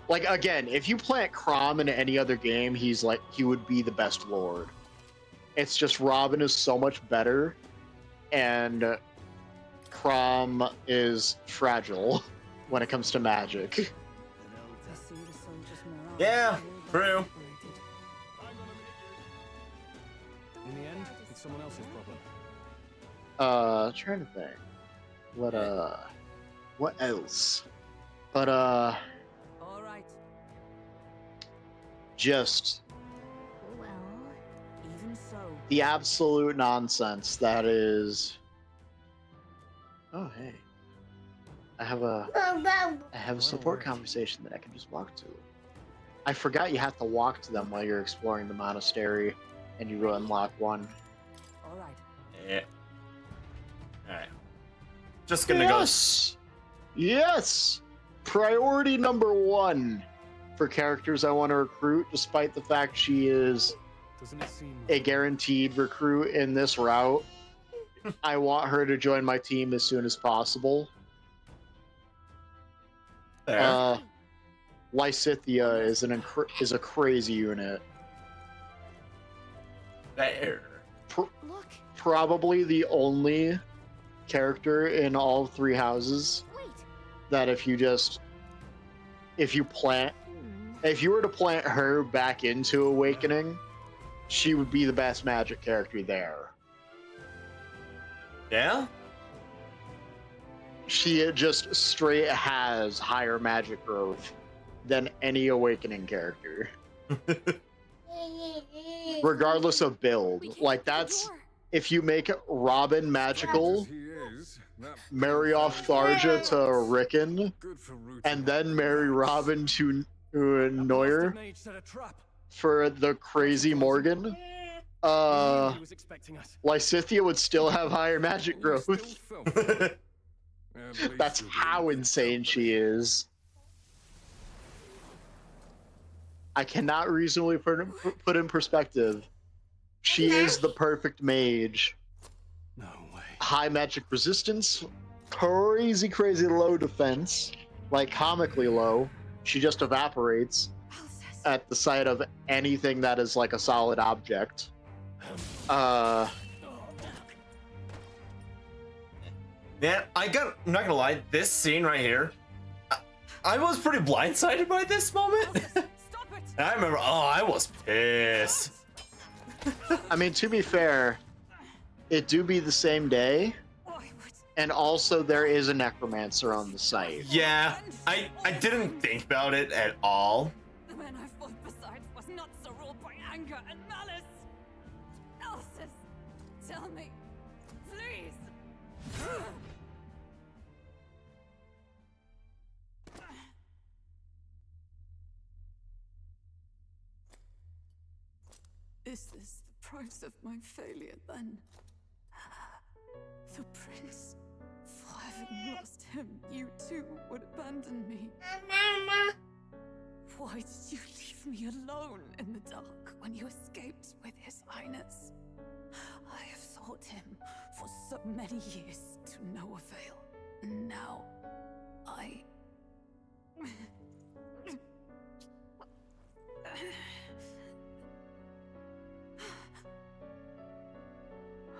Like, again, if you plant Crom in any other game, he would be the best lord. It's just Robin is so much better, and Crom is fragile when it comes to magic. Yeah, true. In the end, it's someone else's problem. Trying to think. What else? But, just the absolute nonsense that is. Oh, hey. I have a support conversation that I can just walk to. I forgot you have to walk to them while you're exploring the monastery, and you will unlock one. All right. Yeah. All right. Just gonna go. Yes. Priority number 1 for characters I want to recruit, despite the fact she is a guaranteed recruit in this route. I want her to join my team as soon as possible. Lysithea is a crazy unit. There. Probably the only character in all 3 houses that if you were to plant her back into Awakening, she would be the best magic character there. Yeah? She just straight has higher magic growth than any Awakening character. Regardless of build. Like, that's... If you make Robin magical, marry off Tharja to Rickon, and then marry Robin to Neuer for the crazy Morgan, Lysithea would still have higher magic growth. That's how insane she is. I cannot reasonably put in perspective. She is the perfect mage. No way. High magic resistance, crazy low defense, like comically low. She just evaporates at the sight of anything that is like a solid object. Man, I'm not gonna lie, this scene right here, I was pretty blindsided by this moment. And I remember, oh, I was pissed. I mean, to be fair, it do be the same day, and also there is a necromancer on the site. Yeah, I didn't think about it at all. The man I fought beside was not so ruled by anger and malice. Elsis, tell me, please. Is this the price of my failure then? The prince, for having lost him, you too would abandon me. Why did you leave me alone in the dark when you escaped with his highness? I have sought him for so many years to no avail. And now, I...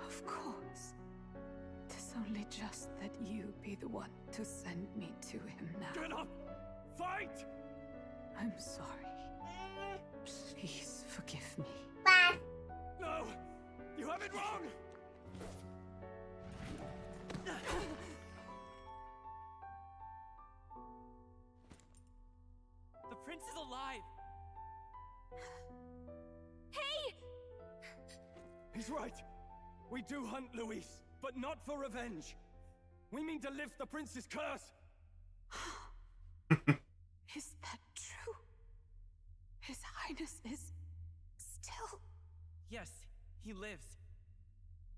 Of course. Tis only just that you be the one to send me to him now. Get up! Fight! I'm sorry. Please forgive me. No! You have it wrong! The prince is alive! Hey! He's right. We do hunt Luis, but not for revenge. We mean to lift the prince's curse. Is that true? His highness is still... Yes, he lives.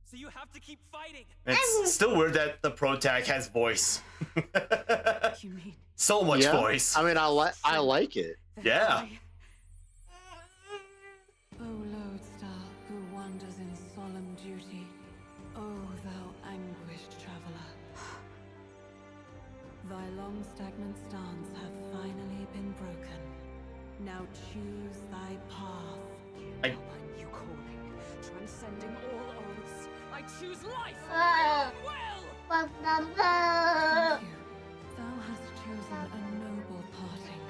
So you have to keep fighting! It's still weird that the protag has voice. You mean... So much Yeah, voice. I mean, I like it. Yeah. O lodestar who wanders in solemn duty, O thou anguished traveler. Thy long stagnant stance hath finally been broken. Now choose thy path. I- Upon you calling, transcending all oaths, I choose life and will! Thank you. Thou hast chosen a noble parting.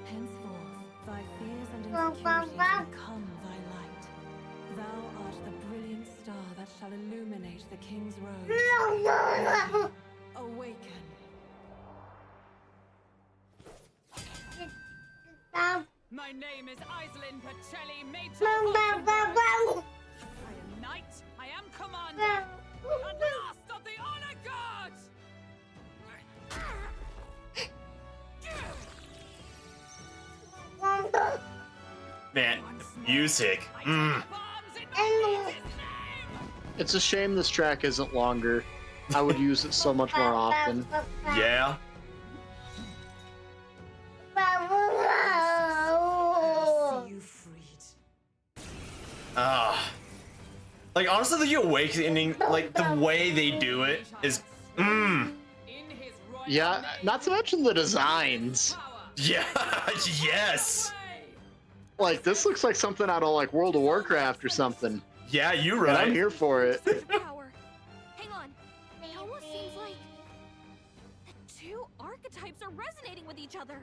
Henceforth, thy fears and insecurities become thy light. Thou art the brilliant star that shall illuminate the king's road. Awaken. My name is Iselin Pacelli, Major. I am knight, I am commander, and last of the honor guards! Man, the music. Mm. It's a shame this track isn't longer. I would use it so much more often. Yeah. You freed. Like honestly, the awakening, like the way they do it is, Yeah, not to mention the designs. yeah, yes. Like, this looks like something out of, like, World of Warcraft or something. Yeah, you're And right. I'm here for it. Power. Hang on. It almost seems like the two archetypes are resonating with each other.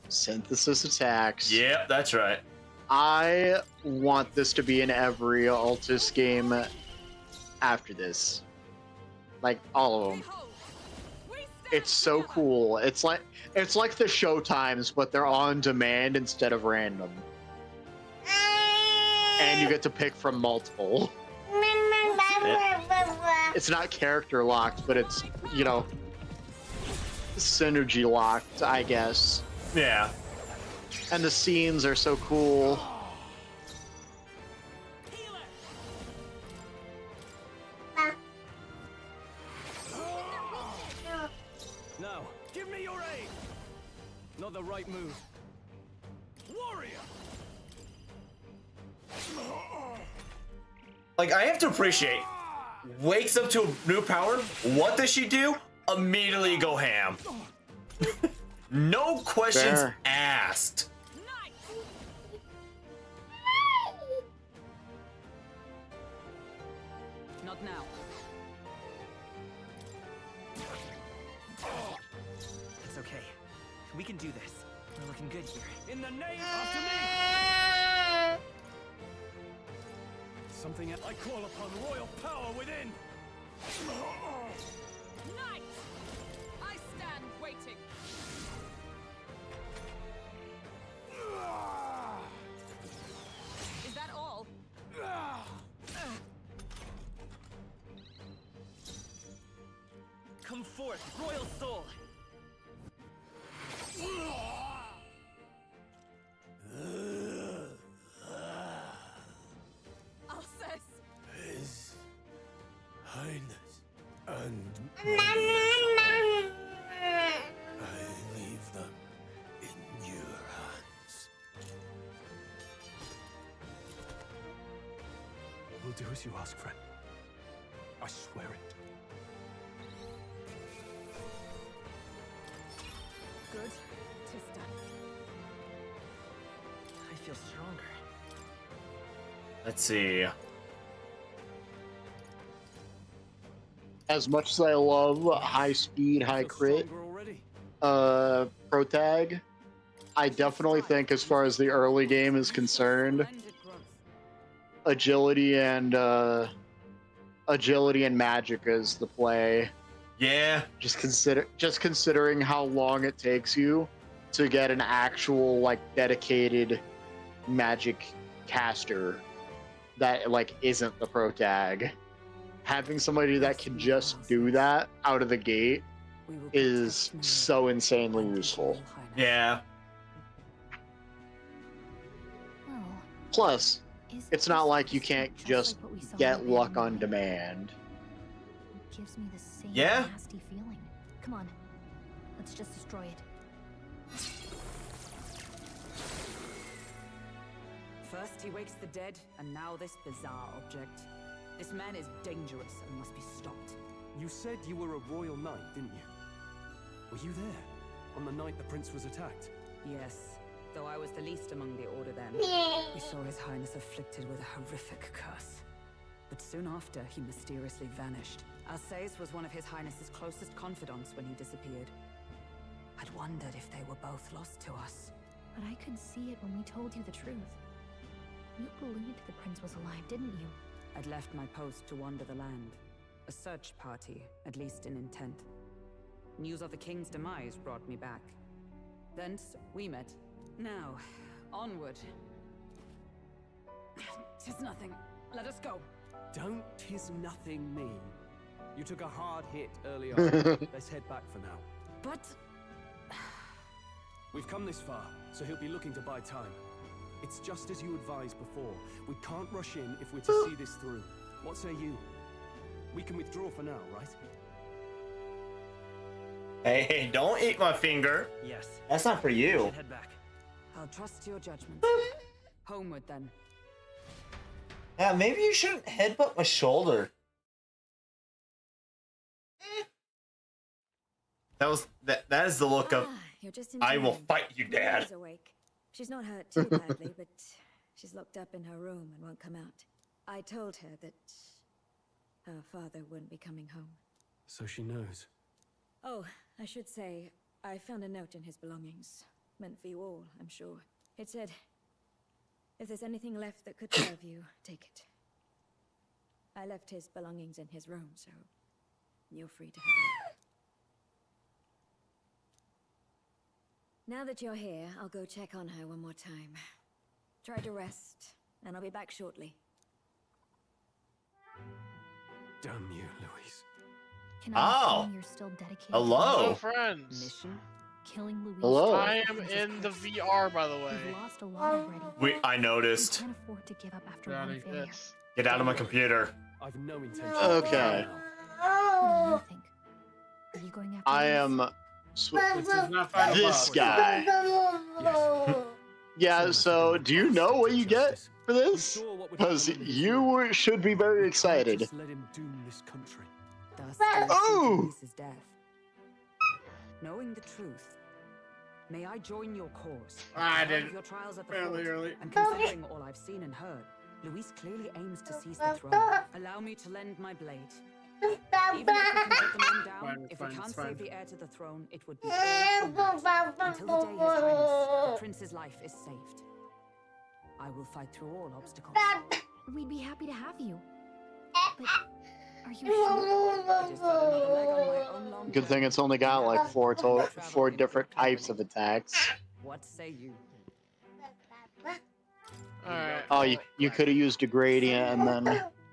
Synthesis attacks. Yep, that's right. I want this to be in every Altus game after this. Like, all of them. It's so cool. It's like the Showtimes, but they're on demand instead of random. And you get to pick from multiple. It's not character locked, but it's, you know, synergy locked, I guess. Yeah. And the scenes are so cool. Now, give me your aid. Not the right move. Warrior. Like I have to appreciate. Wakes up to a new power. What does she do? Immediately go ham. No questions Fair. asked. Not now. We can do this. We're looking good here. In the name after me! Something I call upon royal power within! Knight! I stand waiting. Is that all? Come forth, royal soul! Alcest! His Highness and I leave them in your hands. We'll do as you ask, friend. I swear it. Good. 'Tis done. I feel stronger. Let's see. As much as I love high speed, high crit, protag, I definitely think as far as the early game is concerned, agility and magic is the play. Yeah. Just considering how long it takes you to get an actual like dedicated magic caster that like isn't the protag. Having somebody that can just do that out of the gate is so insanely useful. Yeah. Plus, it's not like you can't just get luck on demand. Gives me the same Yeah. nasty feeling. Come on, let's just destroy it. First he wakes the dead, and now this bizarre object. This man is dangerous and must be stopped. You said you were a royal knight, didn't you? Were you there on the night the prince was attacked? Yes, though I was the least among the order then. We saw his highness afflicted with a horrific curse. But soon after, he mysteriously vanished. Alcest was one of his highness's closest confidants when he disappeared. I'd wondered if they were both lost to us. But I could see it when we told you the truth. You believed the prince was alive, didn't you? I'd left my post to wander the land. A search party, at least in intent. News of the king's demise brought me back. Thence, we met. Now, onward. 'Tis nothing. Let us go. Don't 'tis nothing me. You took a hard hit early on. Let's head back for now. But... We've come this far, so he'll be looking to buy time. It's just as you advised before. We can't rush in if we're to see this through. What say you? We can withdraw for now, right? Hey, don't eat my finger. Yes. That's not for We you. should head back. I'll trust your judgment. Homeward, then. Yeah, maybe you shouldn't headbutt my shoulder. That is the look of You're just in I will time. fight you, Dad. Mother's awake. She's not hurt too badly, but she's locked up in her room and won't come out. I told her that her father wouldn't be coming home. So she knows. Oh, I should say, I found a note in his belongings. Meant for you all, I'm sure. It said, if there's anything left that could serve you, take it. I left his belongings in his room, so you're free to have it. Now that you're here, I'll go check on her one more time. Try to rest, and I'll be back shortly. Damn you, Louise. Can I assume you're still dedicated? Hello. Hello, friends. Mission? Killing Louise. Hello. I am in the VR, by the way. We've lost a lot already. I noticed. We can't afford to give up after one Brownie, failure. yes. Get out of my computer. I've no intention. Okay. What do you think? Are you going after I Louise? am This is not Final this Boss. guy. Yeah, so do you know what you get for this? Because you should be very excited. Just let him doom this country. Thus, Oh! Louise's death. Knowing the truth, may I join your cause? I As part of didn't. Your trials at the Fairly fort, early. and considering all I've seen and heard, Louise clearly aims to seize the throne. Allow me to lend my blade. Even if we can put the man down, Fine, if fine, we can't it's fine. save the heir to the throne, it would be all for naught. Until the day His Highness, the prince's life is saved. I will fight through all obstacles. We'd be happy to have you. But are you sure? It is but another leg on my own long Good thing journey. it's only got like four different types of attacks. What say you? Alright. Oh, you could have used a gradient and then.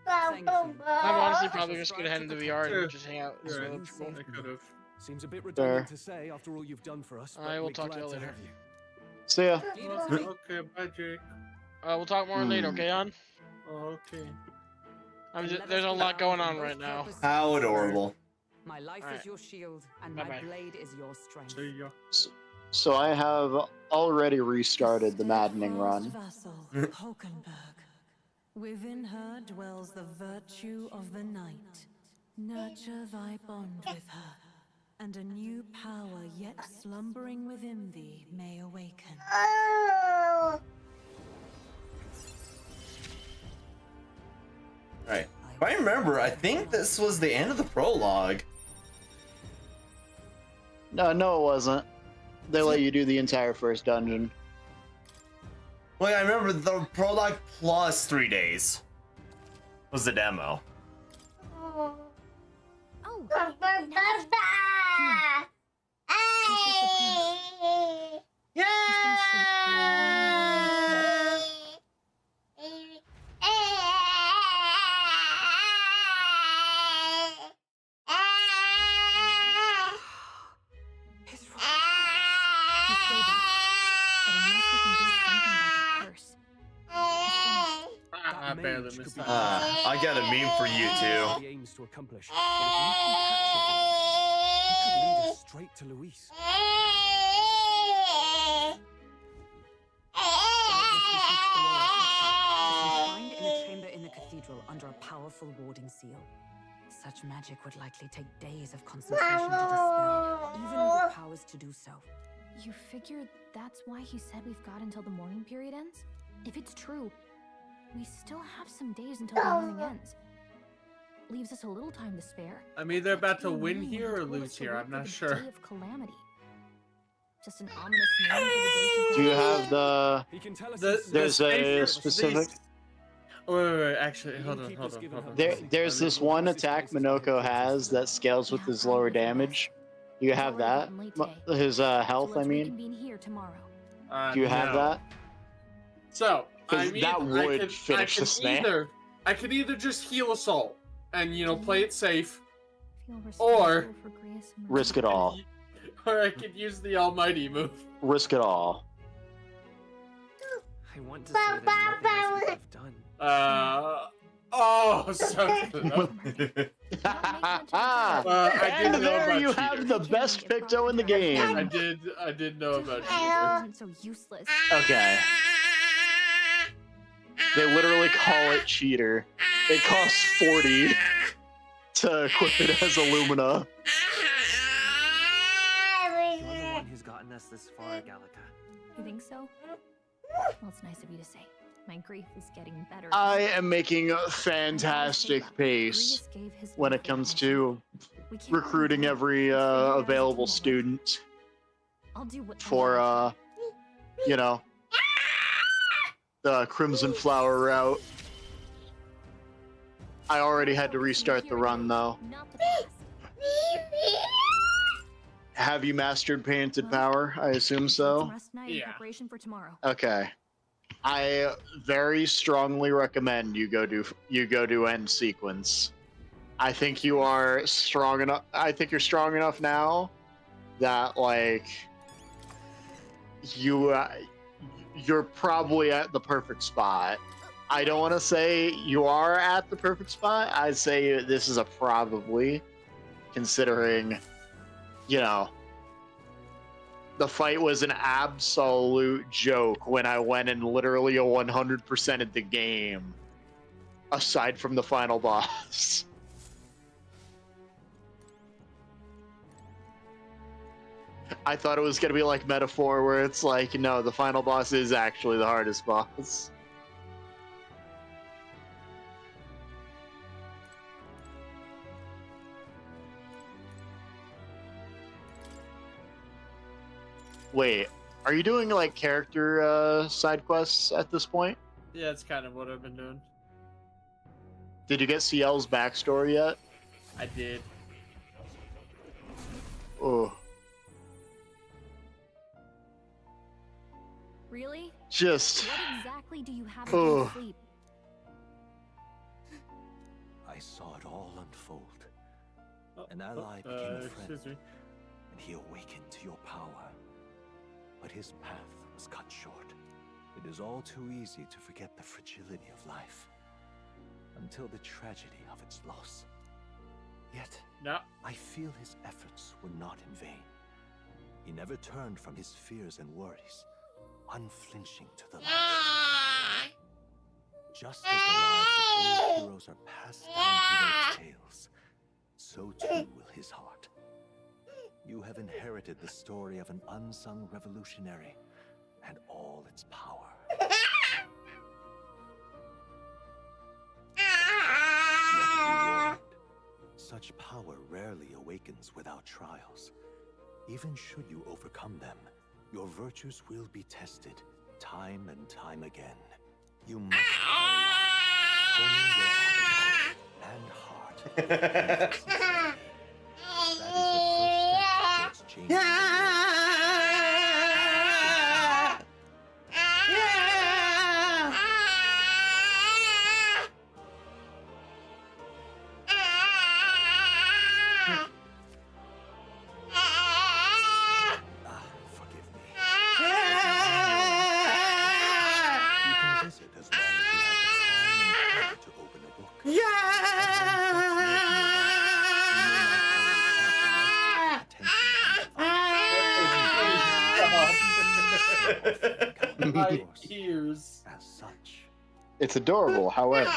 Thank you. I'm honestly probably just gonna head into VR and just hang out with Yeah, other people. I could have. Seems a bit Fair. redundant to say after all you've done for us. I but will we're talk to glad you later. have you. See ya. Okay, bye, Jake. We'll talk more later, okay, on? Okay. There's a lot going on right now. How adorable. My life Alright. is your shield, and Bye-bye. my blade is your strength. See ya. So I have already restarted the maddening run. Vassal, Hulkenberg. Within her dwells the virtue of the night. Nurture thy bond with her, and a new power yet slumbering within thee may awaken. Alright. If I remember, I think this was the end of the prologue. No, it wasn't. They let you do the entire first dungeon. Well, I remember the prologue plus 3 days was the demo. Oh. I barely missed that. I got a meme for you too. He aims to accomplish. But if we can catch him, he could lead us straight to Luis. Confined in a chamber in the cathedral under a powerful warding seal. Such magic would likely take days of concentration to dispel, even with powers to do so. You figure that's why he said we've got until the mourning period ends? If it's true, we still have some days until the mourning ends. Leaves us a little time to spare. I'm either about to What do you win mean here or told us lose to here. wait I'm for not the sure. Day of calamity. Just an ominous name for the day she Do you calls have the? He can tell us There's a specific. Wait. Actually, hold on. There's this one attack Minoko has that scales with his lower damage. Do you have that? His health, I mean. Reconvene here tomorrow. Do you have that? So, I 'Cause mean, that would finish this man. I could either just heal Assault and, play it safe, Feel or responsible for Grace and Risk it all. or I could use the Almighty move. Risk it all. I want to say there's nothing else we could have done. So good. I And did know there about you cheater. have the best Picto in the game. I did know about cheater. Isn't so useless. Okay. They literally call it cheater. It costs 40 to equip it as Illumina. You're the one who's gotten us this far, Gallica. You think so? Well, it's nice of you to say. My grief is getting better. I am making a fantastic pace when it comes to recruiting every available student I'll do what for, the Crimson Flower route. I already had to restart the run, though. Have you mastered Painted Power? I assume so. Yeah. Preparation for tomorrow. Okay. I very strongly recommend you go do end sequence. I think you are strong enough. I think you're strong enough now that you're probably at the perfect spot. I don't want to say you are at the perfect spot. I'd say this is a probably, considering, the fight was an absolute joke when I went and literally 100%ed the game, aside from the final boss. I thought it was going to be like Metaphor, where it's like, no, the final boss is actually the hardest boss. Wait, are you doing like character side quests at this point? Yeah, that's kind of what I've been doing. Did you get CL's backstory yet? I did. Oh. Really? Just. What exactly do you have Oh. against sleep? I saw it all unfold. An ally became a friend, and he awakened to your power. But his path was cut short. It is all too easy to forget the fragility of life, until the tragedy of its loss. Yet, I feel his efforts were not in vain. He never turned from his fears and worries, unflinching to the last. Just as the lives of old heroes are passed down through their tales, so too will his heart. You have inherited the story of an unsung revolutionary and all its power. Yet be warned, such power rarely awakens without trials. Even should you overcome them, your virtues will be tested time and time again. You must honing your appetite and heart. That is the first step towards changing the world. Forgive me. You can visit as long as you have the calm and courage to open a book. My ears. As such. It's adorable, however.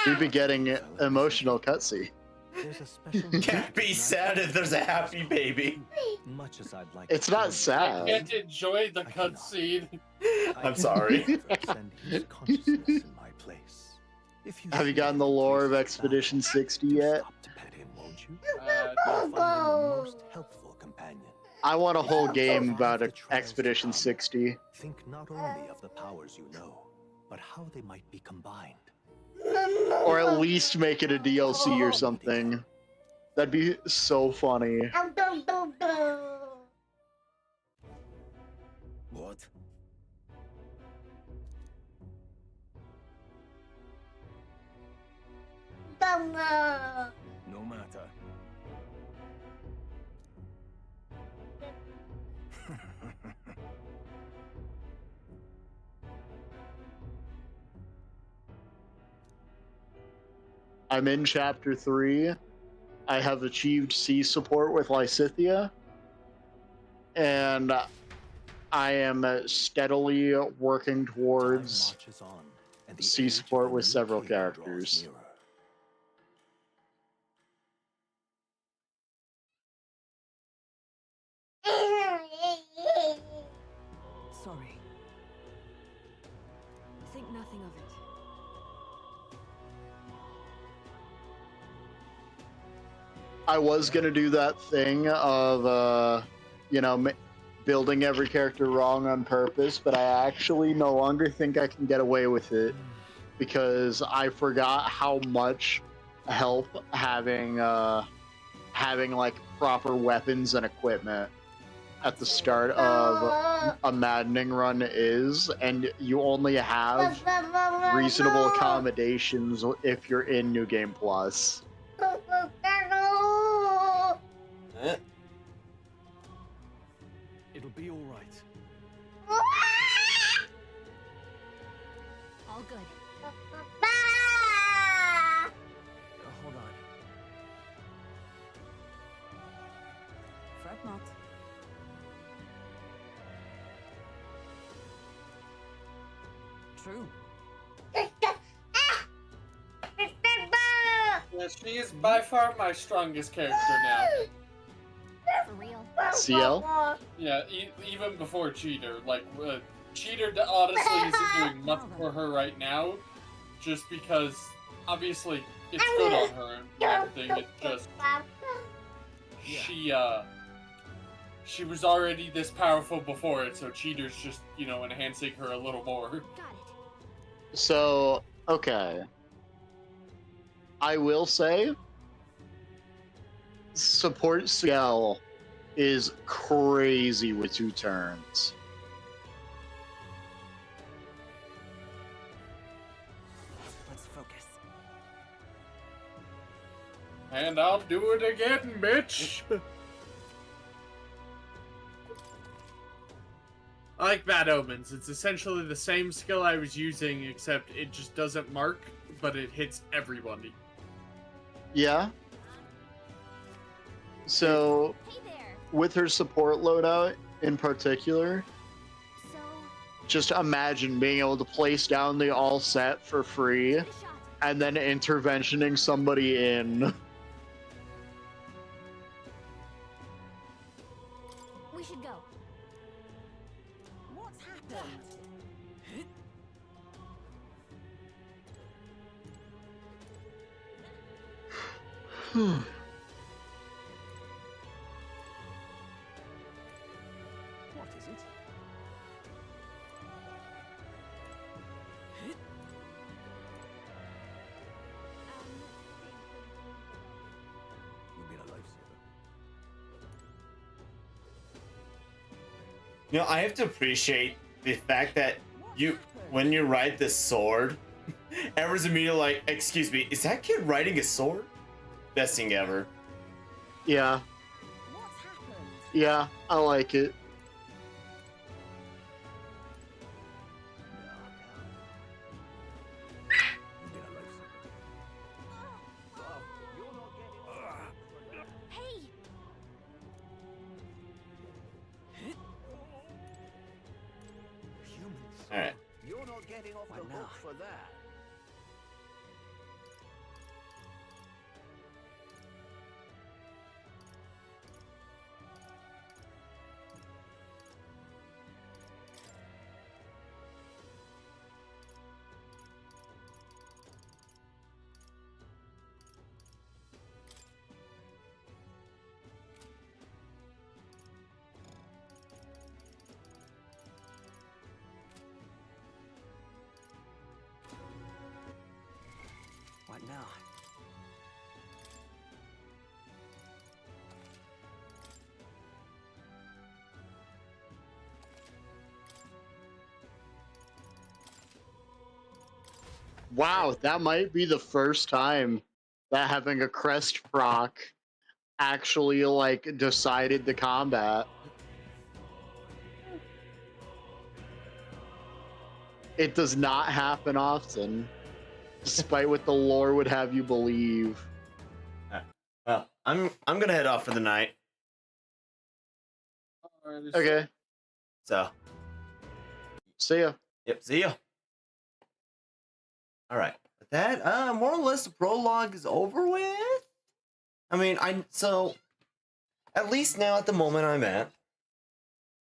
We've been getting emotional cutscene. There's a special Can't be sad if there's a happy baby. Much as I'd like It's to not tell sad. I can't enjoy the cutscene. I'm sorry. send his consciousness in my place. If you Have you gotten the lore of Expedition 60 yet? to pet him, won't you? Uh, You'll find him a most helpful companion. I want a whole game about Expedition 60. Think not only of the powers you know, but how they might be combined. Or at least make it a DLC or something. That'd be so funny. What? No matter. I'm in chapter 3. I have achieved C support with Lysithea. And I am steadily working towards C support with several characters. Sorry. Think nothing of it. I was gonna do that thing of, building every character wrong on purpose, but I actually no longer think I can get away with it because I forgot how much help having like proper weapons and equipment at the start of a maddening run is, and you only have reasonable accommodations if you're in New Game Plus. It'll be all right. All good. Hold on. Fret not. True. Yeah, she is by far my strongest character now. For real. CL? Yeah, even before Cheater. Like, Cheater honestly isn't doing much for her right now, just because, obviously, it's good on her and everything. It just... she was already this powerful before it, so cheaters just, enhancing her a little more. So, okay. I will say, support Ciel is crazy with 2 turns. Let's focus. And I'll do it again, bitch! I like Bad Omens. It's essentially the same skill I was using, except it just doesn't mark, but it hits everybody. Yeah. So, with her support loadout in particular, just imagine being able to place down the all set for free and then interventioning somebody in. We should go. What's happened? What is it? You've been a lifesaver. I have to appreciate the fact that when you ride this sword, everyone's immediately like, excuse me, is that kid riding a sword? Best thing ever. Yeah. Yeah, I like it. Hey! All right. You're not getting off the hook for that. What now? Wow, that might be the first time that having a crest proc actually decided the combat. It does not happen often, despite what the lore would have you believe. Well, I'm gonna head off for the night. Okay. So. See ya. Yep. See ya. All right. With that, more or less, the prologue is over with. I mean, so at least now at the moment I'm at,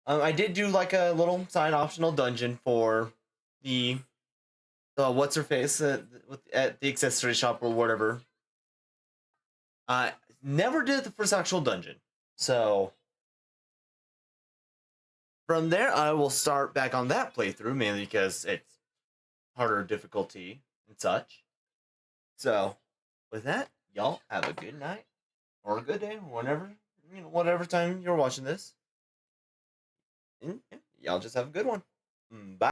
I did do like a little side optional dungeon for the what's her face at the accessory shop or whatever. Never did the first actual dungeon, so from there I will start back on that playthrough, mainly because it's harder difficulty and such. So with that, y'all have a good night or a good day, whenever, whatever time you're watching this. And y'all just have a good one. Bye.